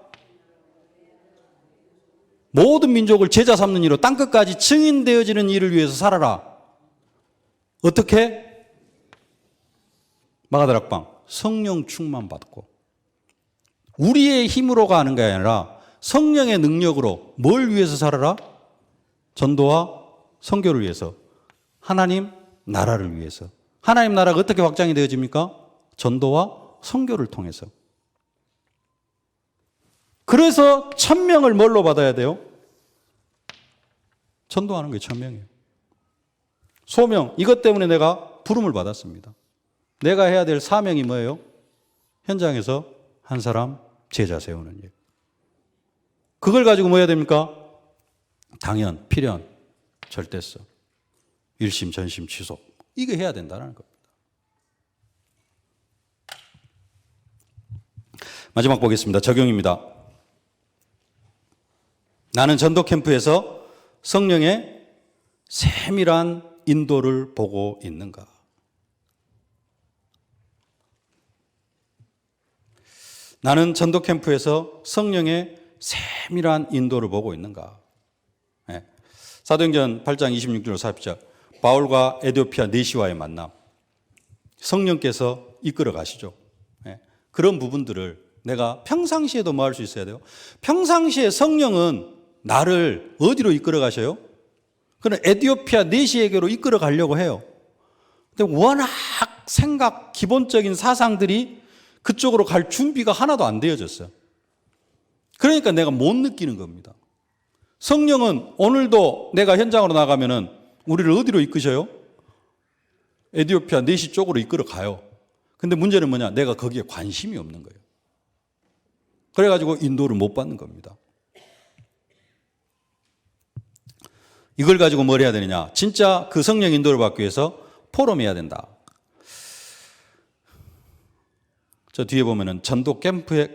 모든 민족을 제자 삼는 이로 땅끝까지 증인되어지는 일을 위해서 살아라. 어떻게? 마가다락방 성령 충만 받고 우리의 힘으로 가는 게 아니라 성령의 능력으로 뭘 위해서 살아라? 전도와 선교를 위해서. 하나님 나라를 위해서. 하나님 나라가 어떻게 확장이 되어집니까? 전도와 선교를 통해서. 그래서 1000명을 뭘로 받아야 돼요? 전도하는 게 1000명이에요. 소명, 이것 때문에 내가 부름을 받았습니다. 내가 해야 될 사명이 뭐예요? 현장에서 한 사람 제자 세우는 일. 그걸 가지고 뭐 해야 됩니까? 당연, 필연, 절대성, 일심, 전심, 지속. 이거 해야 된다는 겁니다. 마지막 보겠습니다. 적용입니다. 나는 전도 캠프에서 성령의 세밀한 인도를 보고 있는가? 나는 전도 캠프에서 성령의 세밀한 인도를 보고 있는가? 네. 사도행전 8장 26절 40절 바울과 에티오피아 네시와의 만남. 성령께서 이끌어 가시죠. 네. 그런 부분들을 내가 평상시에도 뭐 할 수 있어야 돼요? 평상시에 성령은 나를 어디로 이끌어 가셔요? 그는 에티오피아 내시에게로 이끌어 가려고 해요. 근데 워낙 기본적인 사상들이 그쪽으로 갈 준비가 하나도 안 되어졌어요. 그러니까 내가 못 느끼는 겁니다. 성령은 오늘도 내가 현장으로 나가면은 우리를 어디로 이끄셔요? 에티오피아 내시 쪽으로 이끌어 가요. 근데 문제는 뭐냐? 내가 거기에 관심이 없는 거예요. 그래가지고 인도를 못 받는 겁니다. 이걸 가지고 뭘 해야 되느냐? 진짜 그 성령 인도를 받기 위해서 포럼해야 된다. 저 뒤에 보면은 전도 캠프의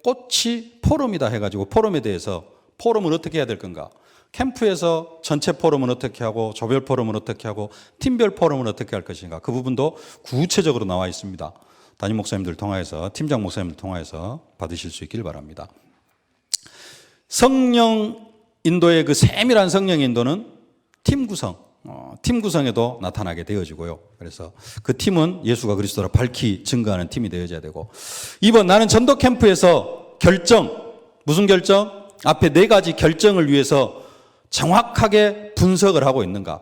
꽃이 포럼이다 해가지고 포럼에 대해서 포럼을 어떻게 해야 될 건가? 캠프에서 전체 포럼은 어떻게 하고 조별 포럼은 어떻게 하고 팀별 포럼은 어떻게 할 것인가? 그 부분도 구체적으로 나와 있습니다. 담임 목사님들 통하여서 팀장 목사님들 통하여서 받으실 수 있길 바랍니다. 성령 인도의 그 세밀한 성령 인도는 팀 구성에도 나타나게 되어지고요. 그래서 그 팀은 예수가 그리스도라 밝히 증거하는 팀이 되어져야 되고, 2번 나는 전도 캠프에서 무슨 결정? 앞에 4가지 결정을 위해서 정확하게 분석을 하고 있는가?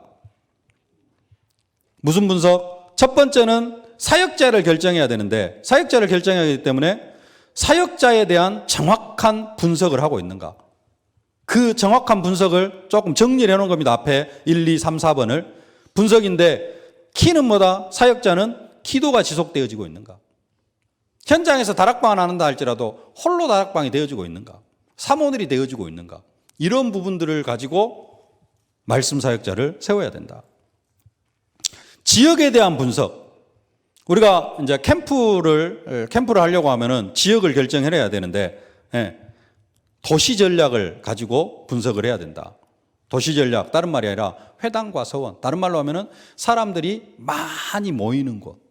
무슨 분석? 첫 번째는 사역자를 결정해야 되는데, 사역자를 결정해야 하기 때문에 사역자에 대한 정확한 분석을 하고 있는가? 그 정확한 분석을 조금 정리를 해놓은 겁니다. 앞에 1, 2, 3, 4번을. 분석인데 키는 뭐다? 사역자는 기도가 지속되어지고 있는가? 현장에서 다락방 안 한다 할지라도 홀로 다락방이 되어지고 있는가? 사모들이 되어지고 있는가? 이런 부분들을 가지고 말씀 사역자를 세워야 된다. 지역에 대한 분석. 우리가 이제 캠프를 하려고 하면은 지역을 결정해야 되는데, 도시 전략을 가지고 분석을 해야 된다. 도시 전략, 다른 말이 아니라 회당과 서원, 다른 말로 하면은 사람들이 많이 모이는 곳.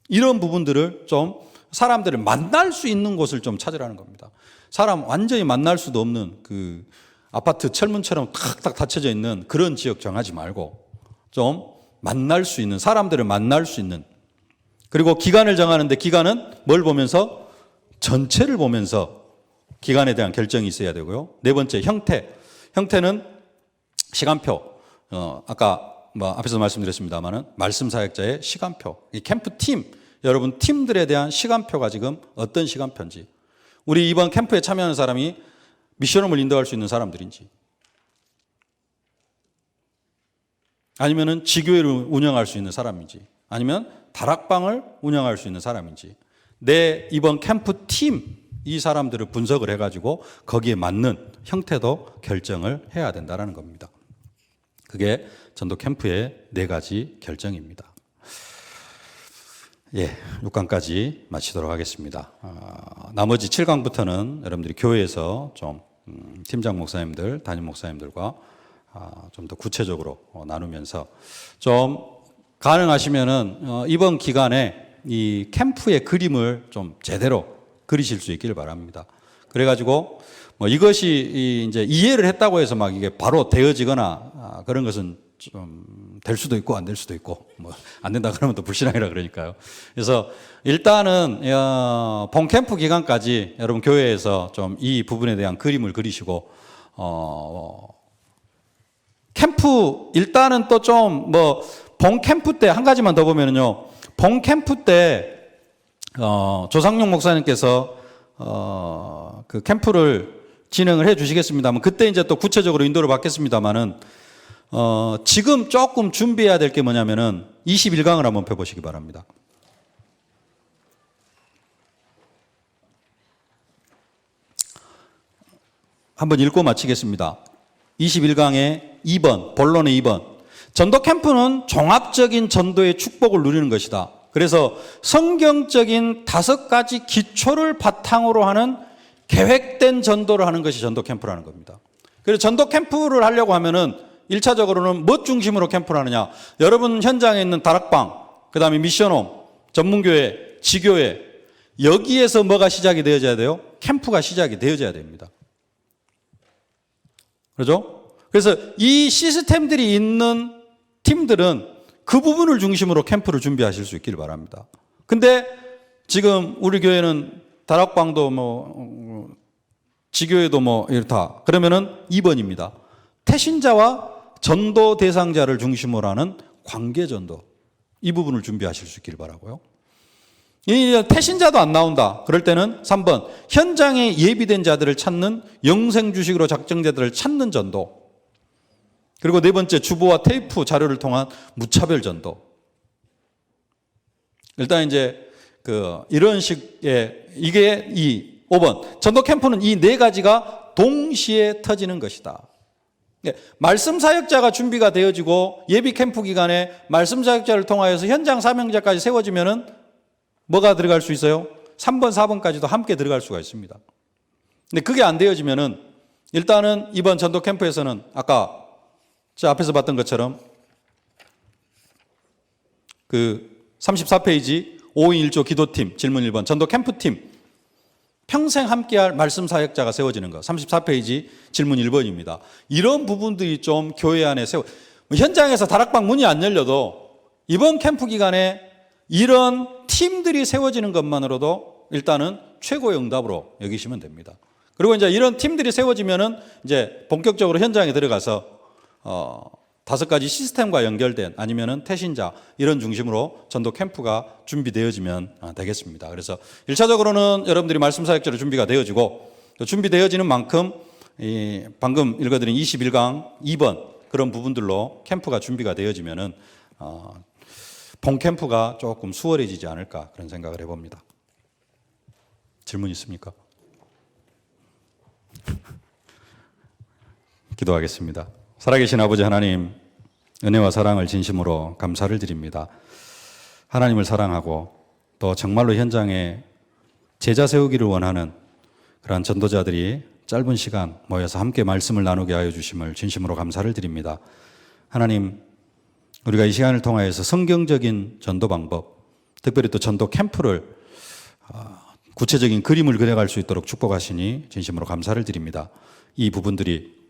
이런 부분들을 좀 사람들을 만날 수 있는 곳을 좀 찾으라는 겁니다. 사람 완전히 만날 수도 없는 그 아파트 철문처럼 탁탁 닫혀져 있는 그런 지역 정하지 말고 좀 만날 수 있는, 사람들을 만날 수 있는, 그리고 기간을 정하는데 기간은 뭘 보면서? 전체를 보면서 기간에 대한 결정이 있어야 되고요. 4번째, 형태는 시간표. 아까 앞에서 말씀드렸습니다만은 말씀 사역자의 시간표. 이 캠프 팀, 여러분 팀들에 대한 시간표가 지금 어떤 시간표인지, 우리 이번 캠프에 참여하는 사람이 미션홈을 인도할 수 있는 사람들인지, 아니면은 지교회를 운영할 수 있는 사람인지, 아니면 다락방을 운영할 수 있는 사람인지, 내 이번 캠프 팀, 이 사람들을 분석을 해가지고 거기에 맞는 형태도 결정을 해야 된다는 겁니다. 그게 전도 캠프의 4가지 결정입니다. 6강까지 마치도록 하겠습니다. 나머지 7강부터는 여러분들이 교회에서 좀 팀장 목사님들, 담임 목사님들과 좀 더 구체적으로 나누면서 좀 가능하시면은 이번 기간에 이 캠프의 그림을 좀 제대로 그리실 수 있기를 바랍니다. 그래가지고 이것이 이제 이해를 했다고 해서 막 이게 바로 되어지거나 그런 것은 좀 될 수도 있고 안 될 수도 있고, 안 된다 그러면 또 불신앙이라 그러니까요. 그래서 일단은 본 캠프 기간까지 여러분 교회에서 좀 이 부분에 대한 그림을 그리시고, 캠프 일단은 또 좀 본 캠프 때 한 가지만 더 보면은요, 본 캠프 때 조상용 목사님께서 그 캠프를 진행을 해 주시겠습니다만, 그때 이제 또 구체적으로 인도를 받겠습니다만은, 지금 조금 준비해야 될 게 뭐냐면은 21강을 한번 펴보시기 바랍니다. 한번 읽고 마치겠습니다. 21강의 2번, 본론의 2번. 전도 캠프는 종합적인 전도의 축복을 누리는 것이다. 그래서 성경적인 5가지 기초를 바탕으로 하는 계획된 전도를 하는 것이 전도 캠프라는 겁니다. 그래서 전도 캠프를 하려고 하면은 1차적으로는 무엇 중심으로 캠프를 하느냐? 여러분 현장에 있는 다락방, 그 다음에 미션홈, 전문교회, 지교회, 여기에서 뭐가 시작이 되어져야 돼요? 캠프가 시작이 되어져야 됩니다. 그렇죠? 그래서 이 시스템들이 있는 팀들은 그 부분을 중심으로 캠프를 준비하실 수 있기를 바랍니다. 근데 지금 우리 교회는 다락방도 지교회도 이렇다. 그러면은 2번입니다. 태신자와 전도 대상자를 중심으로 하는 관계전도, 이 부분을 준비하실 수 있길 바라고요. 이 태신자도 안 나온다. 그럴 때는 3번, 현장에 예비된 자들을 찾는 영생주식으로 작정자들을 찾는 전도. 그리고 네 번째, 주보와 테이프 자료를 통한 무차별 전도. 일단 이제 이런 식의, 이게 이 5번, 전도 캠프는 이 네 가지가 동시에 터지는 것이다. 말씀 사역자가 준비가 되어지고 예비 캠프 기간에 말씀 사역자를 통하여서 현장 사명자까지 세워지면은 뭐가 들어갈 수 있어요? 3번, 4번까지도 함께 들어갈 수가 있습니다. 근데 그게 안 되어지면은 일단은 이번 전도 캠프에서는 아까 저 앞에서 봤던 것처럼 34페이지 5인 1조 기도팀 질문 1번 전도 캠프팀 평생 함께할 말씀 사역자가 세워지는 것. 34페이지 질문 1번입니다. 이런 부분들이 좀 교회 안에 현장에서 다락방 문이 안 열려도 이번 캠프 기간에 이런 팀들이 세워지는 것만으로도 일단은 최고의 응답으로 여기시면 됩니다. 그리고 이제 이런 팀들이 세워지면은 이제 본격적으로 현장에 들어가서 5가지 시스템과 연결된 아니면은 태신자 이런 중심으로 전도 캠프가 준비되어지면 되겠습니다. 그래서 1차적으로는 여러분들이 말씀 사역자로 준비가 되어지고 준비되어지는 만큼 방금 읽어드린 21강 2번 그런 부분들로 캠프가 준비가 되어지면은 본 캠프가 조금 수월해지지 않을까 그런 생각을 해봅니다. 질문 있습니까? 기도하겠습니다. 살아계신 아버지 하나님, 은혜와 사랑을 진심으로 감사를 드립니다. 하나님을 사랑하고 또 정말로 현장에 제자 세우기를 원하는 그러한 전도자들이 짧은 시간 모여서 함께 말씀을 나누게 하여 주심을 진심으로 감사를 드립니다. 하나님, 우리가 이 시간을 통하여서 성경적인 전도 방법, 특별히 또 전도 캠프를 구체적인 그림을 그려갈 수 있도록 축복하시니 진심으로 감사를 드립니다. 이 부분들이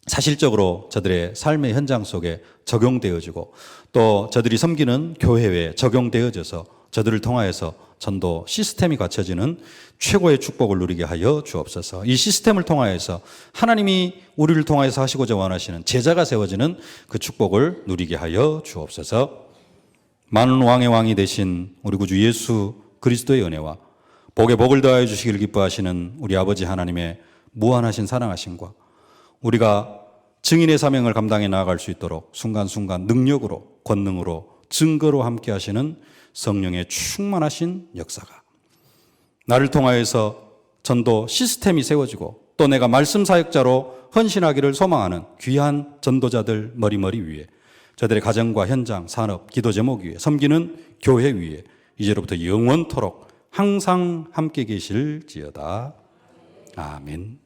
사실적으로 저들의 삶의 현장 속에 적용되어지고 또 저들이 섬기는 교회에 적용되어져서 저들을 통하여서 전도 시스템이 갖춰지는 최고의 축복을 누리게 하여 주옵소서. 이 시스템을 통하여서 하나님이 우리를 통하여서 하시고자 원하시는 제자가 세워지는 그 축복을 누리게 하여 주옵소서. 많은 왕의 왕이 되신 우리 구주 예수 그리스도의 은혜와 복에 복을 더하여 주시길 기뻐하시는 우리 아버지 하나님의 무한하신 사랑하심과 우리가 증인의 사명을 감당해 나아갈 수 있도록 순간순간 능력으로 권능으로 증거로 함께 하시는 성령의 충만하신 역사가 나를 통하여서 전도 시스템이 세워지고 또 내가 말씀 사역자로 헌신하기를 소망하는 귀한 전도자들 머리머리 위에 저들의 가정과 현장, 산업, 기도 제목 위에 섬기는 교회 위에 이제로부터 영원토록 항상 함께 계실지어다. 아멘.